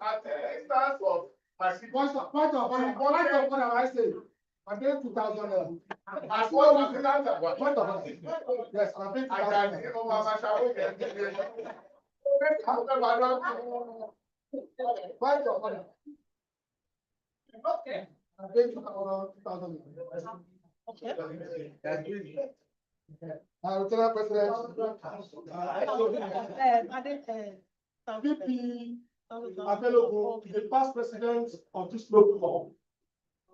at the instance of my point of what I say. I'm paying 2,000. As well as the point of yes, I'm paying 2,000. I can even Mama Shawo get point of order. Okay. I'm paying 2,000. Okay. Lieutenant President. VP available, the past president of this local law.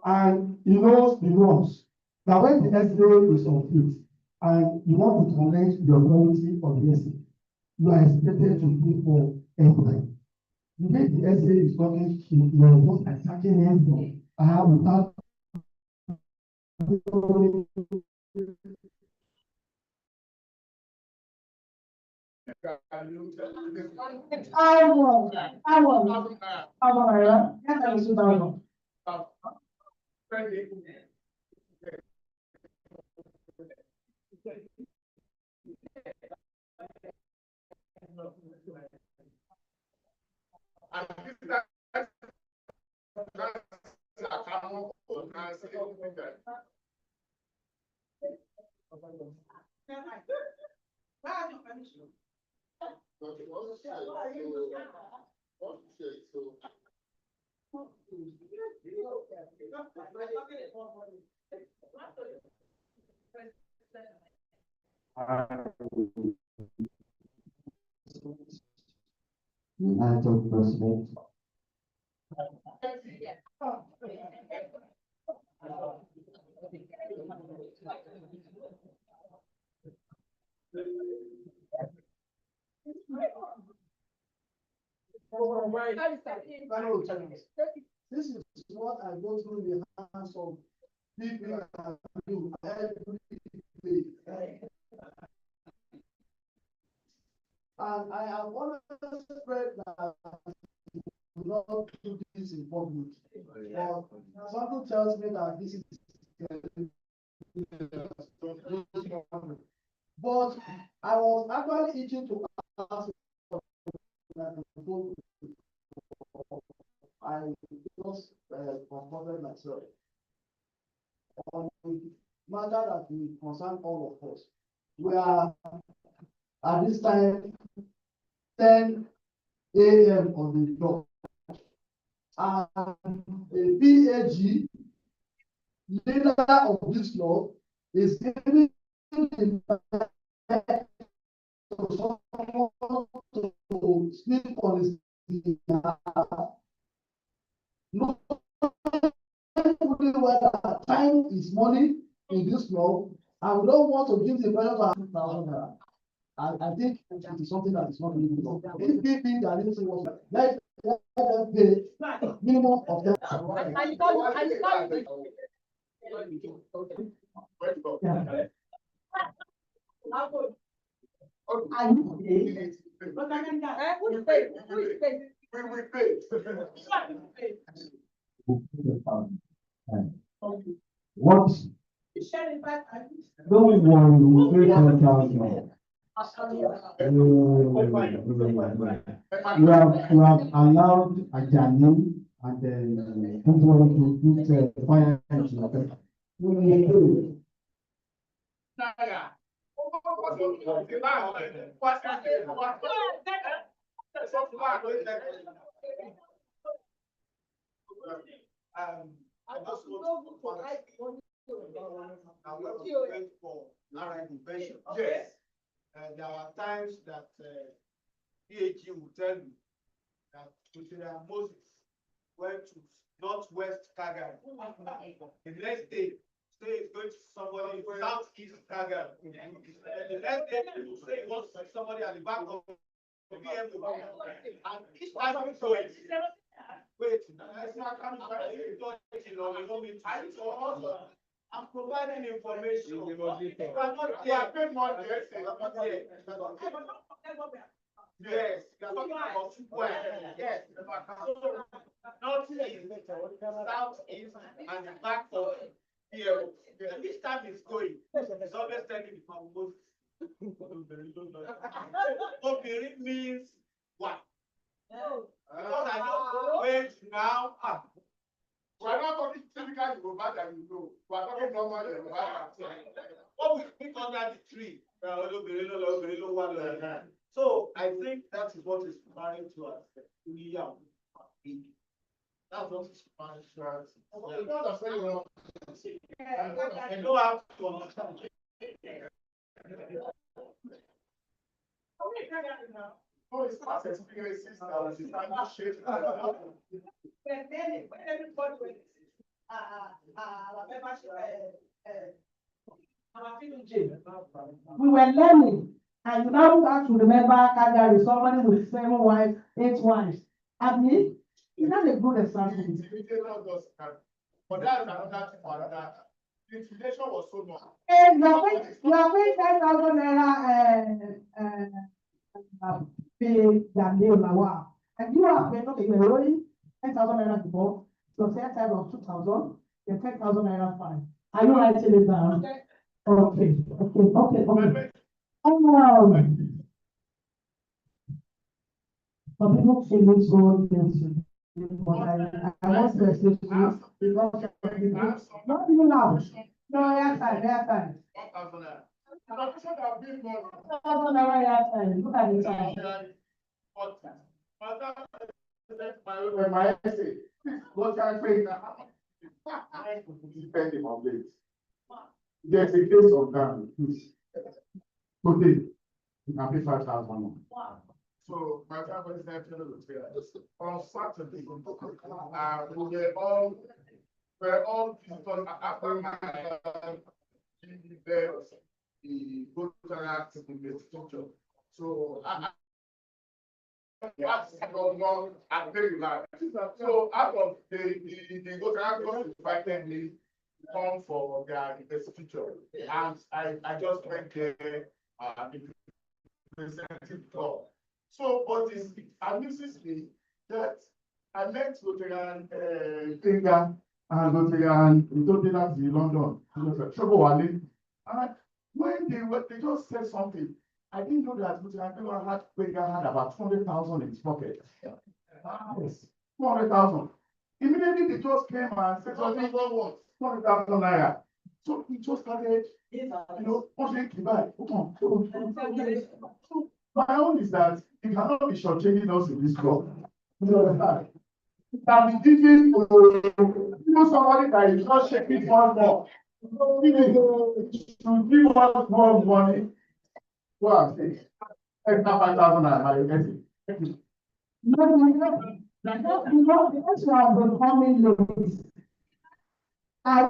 And he knows the rules. Now, when the SDA is on it and you want to challenge the authority of the SDA, you are expected to pay for everything. The way the SDA is talking, you are just attacking him without. United President. This is what I go through the hands of people and you every day. And I have always prayed that we not do this in public. But something tells me that this is but I was actually itching to ask I just confronted myself on the matter that will concern all of us. We are at this time 10 a.m. on the dot, and the PAG leader of this law is giving to someone to speak on his no, whether time is money in this law, and we don't want to give the person to I think it is something that is not legal. If people that are listening was let them pay minimum of them. What? Don't worry, we'll pay 10,000. You have allowed Ajani and then people to put fire into it. I just want for intervention. Yes. And there are times that PhD will tell you that Moses went to northwest Kagan. The next day, say it's going to somebody in southeast Kagan. The next day, he will say he wants to somebody at the back of the BMW. And each time he goes, wait, it's not coming back. I'm providing information. You are not there. Yes, you are talking about square. Yes. Northeast, southeast, and the back of here. Each time it's going, it's always telling me from both. Obìnrin means what? Because I know wait now. We are not talking typical Yoruba that you know. We are talking normal Yoruba. What we speak under the tree. So I think that is what is referring to us. That's what is referring to us. I know how to understand. Oh, it's not experiences now. It's not shit. We were learning, and now we have to remember that there is somebody with 7 wives, 8 wives. I mean, is that a good example? But that's another thing for that. The inflation was so much. And you are paying 10,000 naira pay their bill now. And you are paying, okay, you're owing 10,000 naira before, so say a time of 2,000, the 10,000 naira fine. Are you writing it down? Okay. Some people feel it's so expensive. But I want to explain to you because not even loud. No, yes, time. 1,000 naira. Look at the time. My essay, what can I say now? Depending on this. There's a case of that. Today, you can pay 5,000. So my family is not on Saturday. We're all visitors after my the voter act structure. So so out of the voter act was invited me to come for their investiture, and I just went there representing God. So, but it amuses me that I met Lutheran Finger and Lutheran in London. And when they just said something, I didn't know that Lutheran Finger had about 200,000 in his pocket. Yes, 200,000. Immediately they just came and said something about what? 200,000 naira. So he just started, my own is that you cannot be shortchanging us in this club. It can be given to somebody that is not shaking one more. To give us more money. Go and say, extra 5,000 naira, you get it. Because you have been coming late. I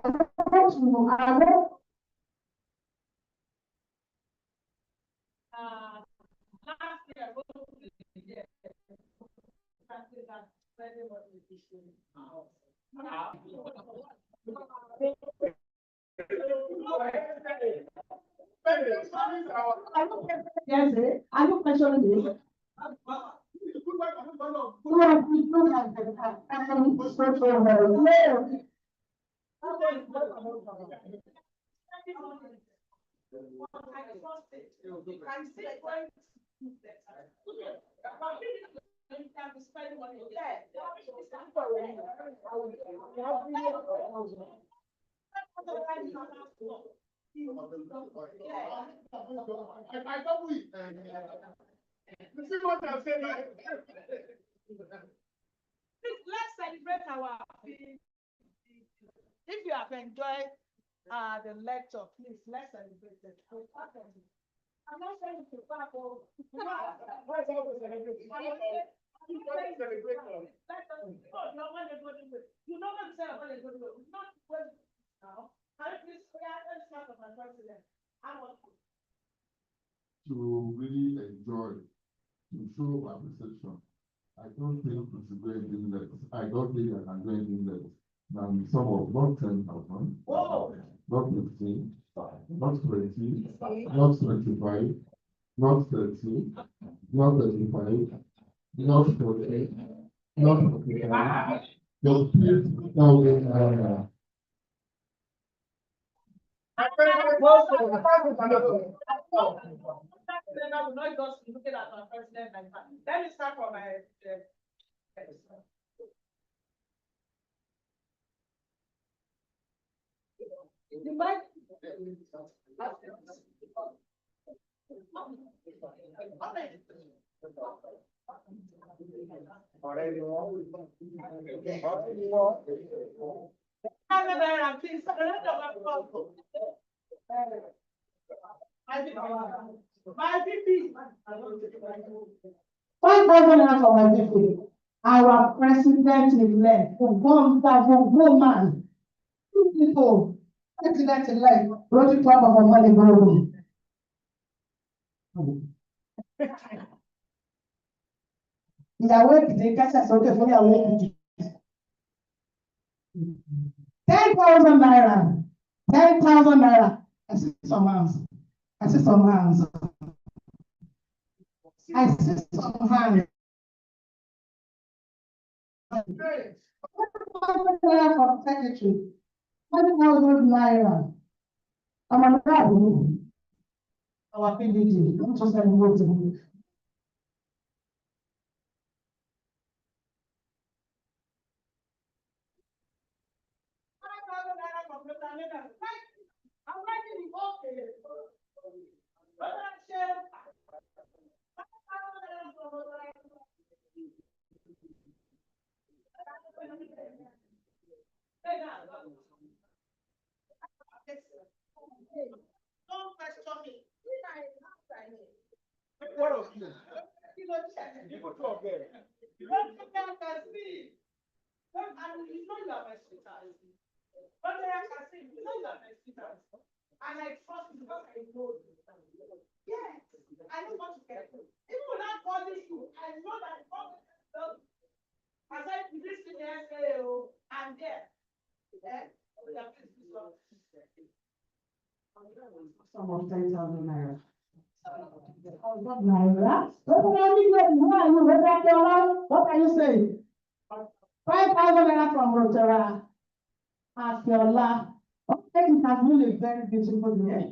yes, are you questioning me? Let's celebrate our. If you have enjoyed the lecture, please let's celebrate it. I'm not saying to back or. You know what I'm saying about a good way. Not good now. Please, let's start with my president. I want to really enjoy, to show appreciation. I don't think we should go anything less. I don't think I can go anything less than some of not 10,000, not 15, not 20, not 25, not 30, not 35, not 40, not 45, just 3,000. Not just looking at my president like that. Let me start from my the mic. My VP. 5,000 naira for my VP. Our president-elect, wonderful woman, beautiful president-elect, Rotary Club of Omale. Ìyàwó Èkìtì kẹsẹ̀ sókè fún ìyàwó Èkìtì. 10,000 naira. 10,000 naira. I see some hands. I see some hands. I see some hands. From secretary. 1,000 naira. I'm an our PDG. Don't just let me go to me. I'm writing the okay. Don't question me. What of you? You go talk there. You don't can see. And you know you are my sweetheart. But I can see, you know you are my sweetheart. And I trust you because I know you. Yes, I don't want to get you. Even without calling you, I know that I said, this thing there, say, oh, I'm there. Yeah. Some of 10,000 naira. What are you saying? 5,000 naira from Rotary. Afiola. Okay, it has been a very beautiful day.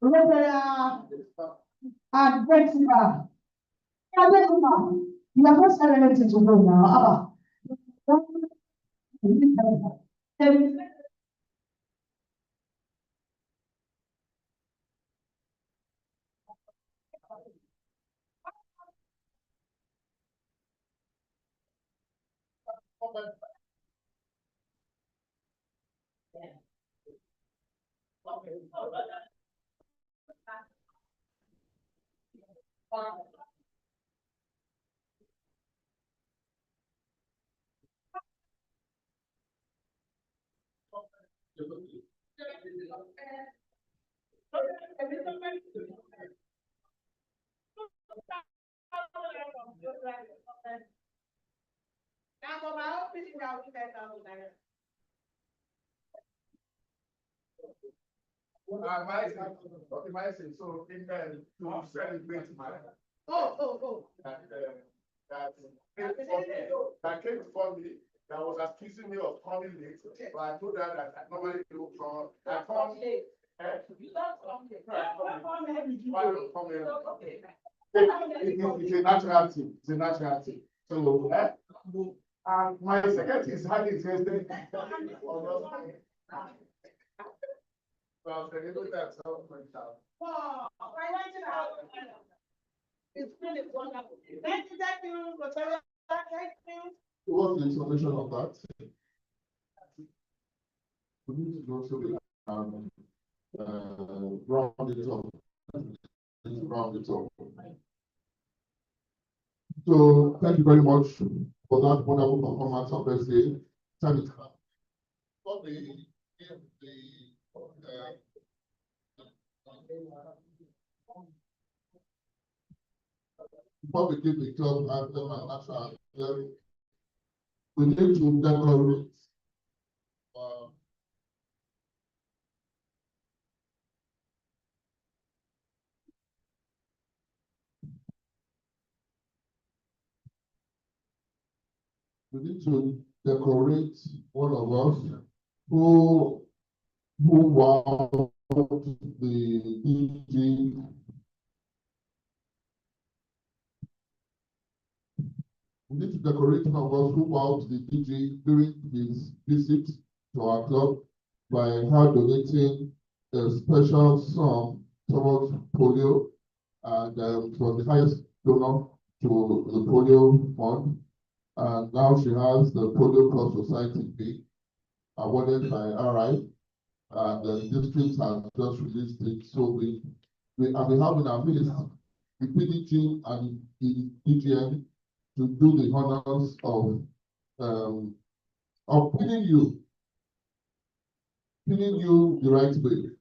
Rotary and Brexiba. You are not celebrating to go now. Now, for my own fishing, I will do 10,000 naira. So in to celebrate my Oh. that came for me that was accusing me of coming late, but I told her that I normally do from, I come late. You don't come here. Why don't come here? It's a natural thing, it's a natural thing. So, and my secretary is highly interested. Well, it's really wonderful. Thank you, Rotary. Thank you. What's the information of that? We need to go through round it up. Round it up. So thank you very much for that wonderful performance of Thursday. Time is up. Before we give the club anthem and national anthem, we need to decorate. We need to decorate one of us who wowed the DJ. We need to decorate one of us who wowed the DJ during his visit to our club by her donating a special sum towards polio, and it was the highest donor to the polio fund. And now she has the Polio Club Society fee awarded by RI, and the district has just released it. So we have in our midst the PDG and the DGM to do the honors of pinning you the right way.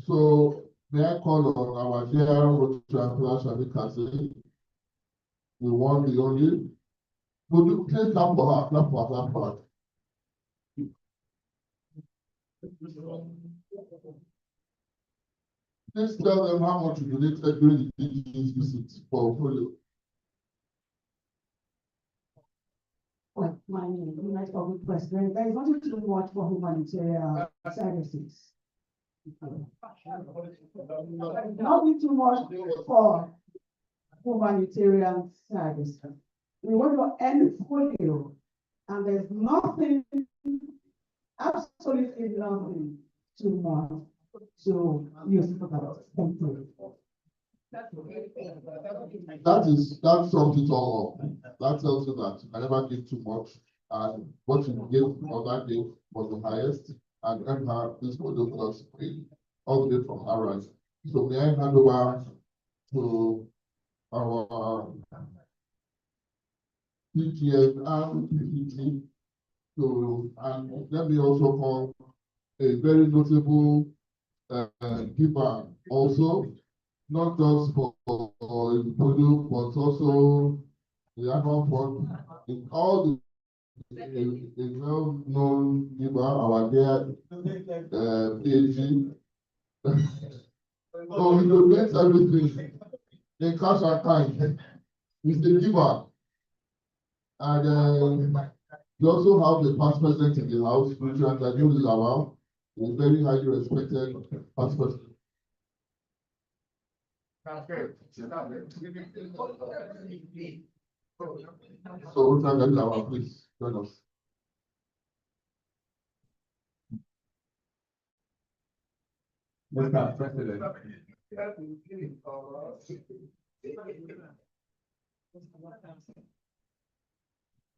So may I call on our dear Rotary Shabby Kasi, the one, the only. Would you please clap for her, clap for her, clap for her. Please tell them how much you donated during the DG's visit for polio. Well, my name is United Public President. There is nothing too much for humanitarian services. Nothing too much for humanitarian services. We want to end polio, and there's nothing, absolutely nothing too much to use for that. Thank you. That sums it all up. That tells you that I never give too much, and what you gave on that day was the highest, and her this polio plus all the way from her rise. So may I hand over to our DGM and PPT. So, and let me also call a very notable giver also, not just for polio, but also the annual fund in all the well-known giver, our dear PhD. So he donates everything in cash and time. He's the giver. And we also have the past president in the house, which is Lawal, a very highly respected past president. So, Lawal, please join us. Mr. President.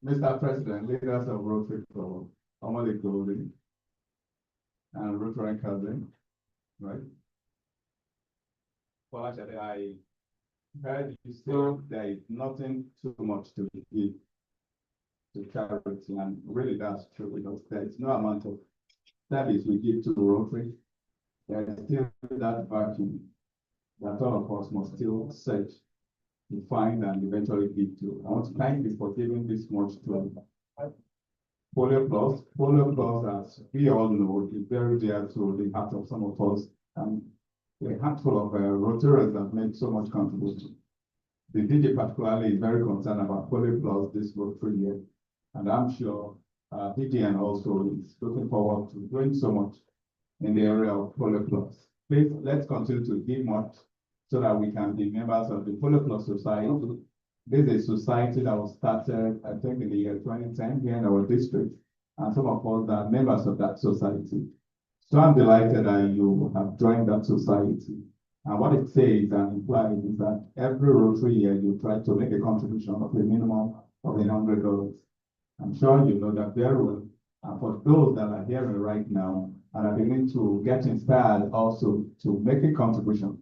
Mr. President, leaders of Rotary Club, Omole Golding, and Rotary Cousin, right? Well, actually, I heard you say there is nothing too much to give to charity, and really that's true, because there is no amount of service we give to Rotary. There is still that vacuum that all of us must still search to find and eventually give to. I want to thank you for giving this much to Polio Plus. Polio Plus, as we all know, is very dear to the heart of some of us, and a handful of Rotarians that make so much contribution. The DJ particularly is very concerned about Polio Plus this Rotary year, And I'm sure DDN also is looking forward to doing so much in the area of Polio Plus. Please, let's continue to give much so that we can be members of the Polio Plus Society. This is a society that was started, I think, in the year 2010 here in our district, and some of us are members of that society. So I'm delighted that you have joined that society. And what it says and implies is that every Rotary year you try to make a contribution of a minimum of $100. I'm sure you know that very well. And for those that are hearing right now and are beginning to get inspired also to make a contribution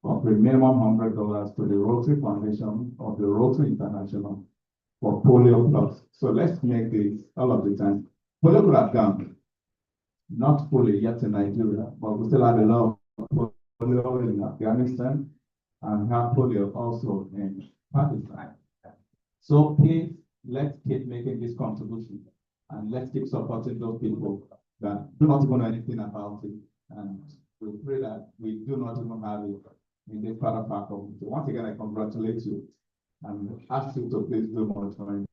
of a minimum $100 to the Rotary Foundation of the Rotary International for Polio Plus. So let's make this all of the time. Polio could have gone, not fully yet in Nigeria, but we still have a lot of polio in Afghanistan and have polio also in Pakistan. So please, let's keep making this contribution and let's keep supporting those people that do not even know anything about it. And we pray that we do not even have it in this part of our community. Once again, I congratulate you and ask you to please do more time.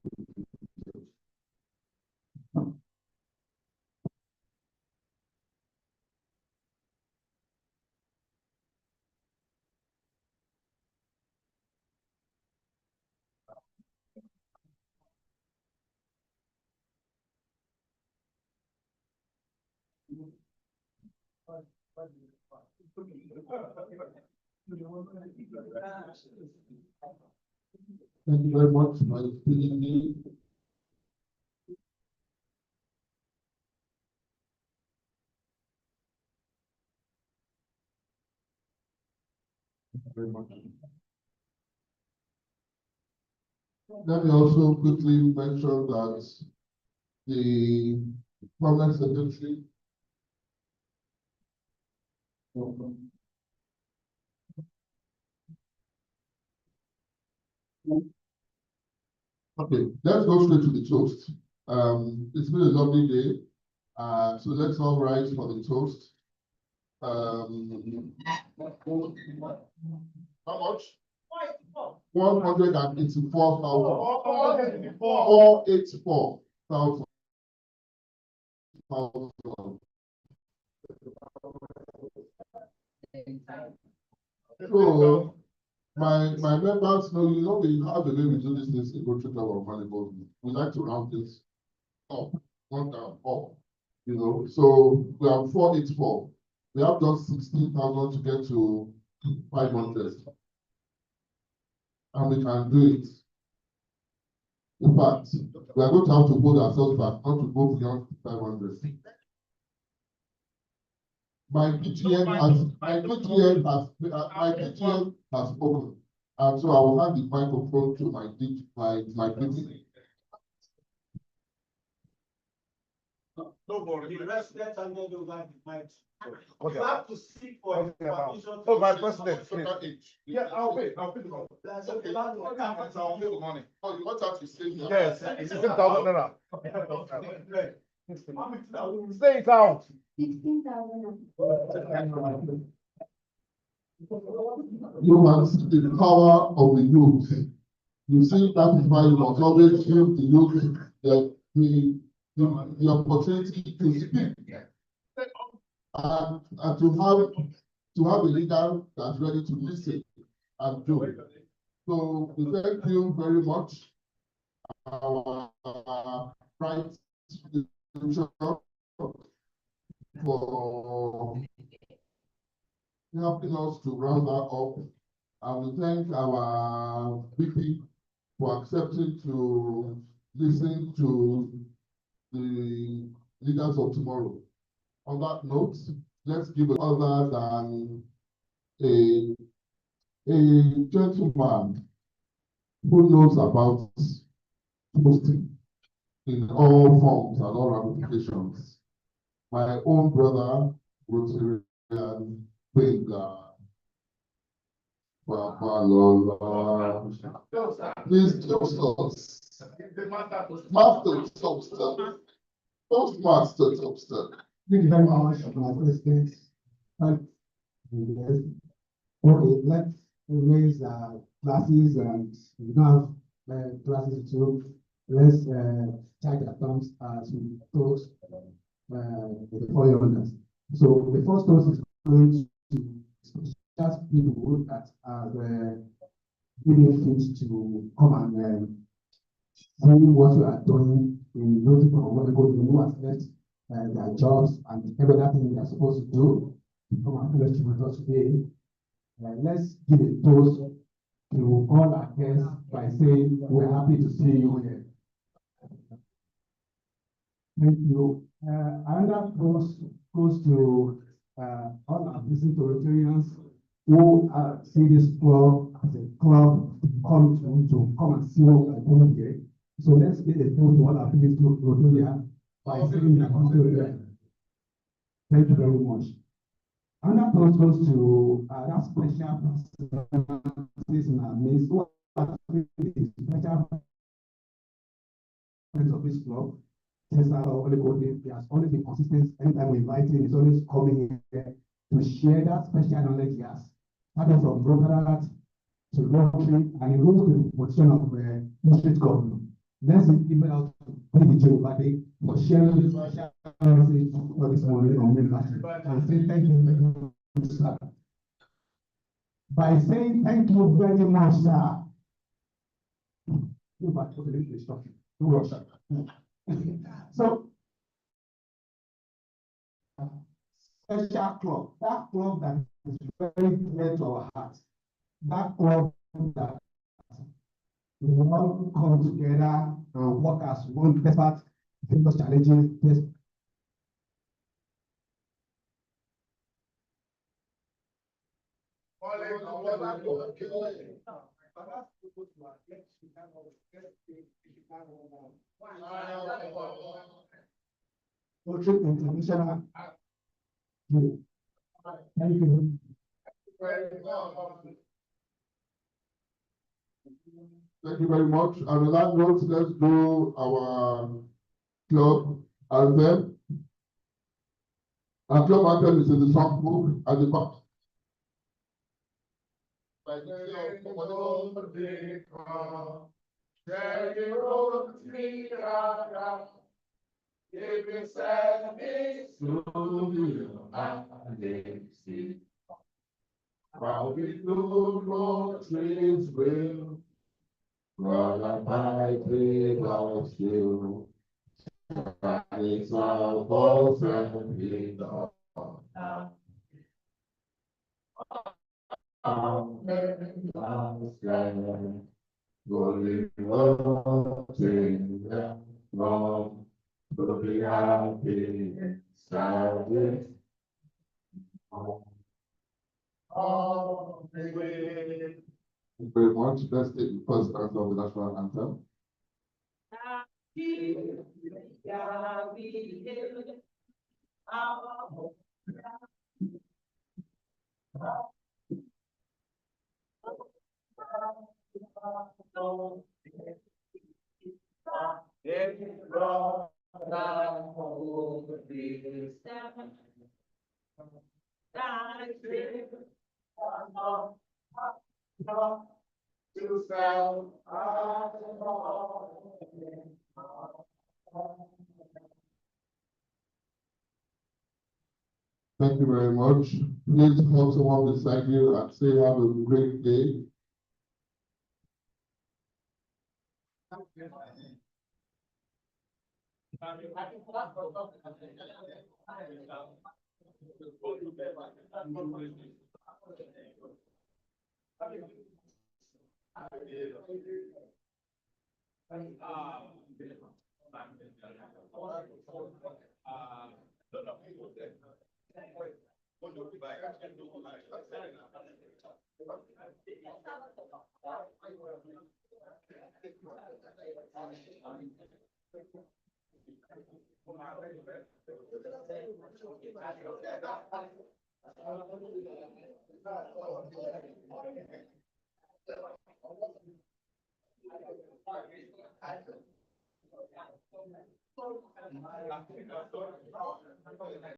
Thank you very much for speaking me. Thank you very much. Let me also quickly mention that the permanent secretary okay, let's go straight to the toast. It's been a lovely day. So let's all rise for the toast. How much? 184,000. 484,000. So my members know, you know, we have the way we do this in Rotary Club of Volleyball. We like to round this up, one down, up. You know, so we have 484. We have just 16,000 to get to 500. And we can do it. In fact, we are going to have to hold ourselves back, not to go beyond 500. My PTN has spoken, and so I will hand the microphone to my PTN. No worry, let's handle those like might. Okay. You have to seek for permission. Oh, my president, please. Yeah, I'll pay the money. Okay, I'll pay the money. Oh, you want us to say? Yes, it's 16,000 naira. Say it out. 16,000. You must see the power of the youth. You see, that is why you must always give the youth the opportunity to speak. And to have a leader that's ready to listen and do it. So we thank you very much. Our right for helping us to round that up. And we thank our VP for accepting to listen to the leaders of tomorrow. On that note, let's give it other than a gentleman who knows about posting in all forms and all ramifications. My own brother, Rotarian Benga. Please toast us. Master Toaster. Toastmaster Toaster. Thank you very much, my president. Okay, let's raise classes and we have classes too. let's charge accounts as we toast the foreigners. So the first toast is going to special people that are giving fit to come and see what we are doing in looking for what people who have left their jobs and every other thing they are supposed to do to come and fellowship with us today. Let's give a toast to all our guests by saying we're happy to see you here. Thank you. Another toast goes to all our visiting Rotarians who see this club as a club to come and see what we're doing here. So let's give a toast to all our visiting Rotarians by saying that. Thank you very much. Another toast goes to that special person in our midst who are special friends of this club. He has always been consistent. Anytime we invite him, he's always coming here to share that special knowledge he has. Starting from brokerage to Rotary, and he rose to the position of district governor. Let's give it out to the Jobade for sharing this special message for this morning on membership. And say thank you very much, sir. By saying thank you very much, sir. So, special club, that club that is very dear to our hearts, that club that we all come together and work as one despite various challenges. International. Thank you. Thank you very much. And on that note, let's do our club anthem. Our club anthem is in the songbook at the back. While we do more trees will run up by the of you. It's all both and we go. Going watching them wrong, but be happy, sadly. Thank you very much. Let's take the first stanza of the national anthem. Thank you very much. Please help someone beside you and say have a great day.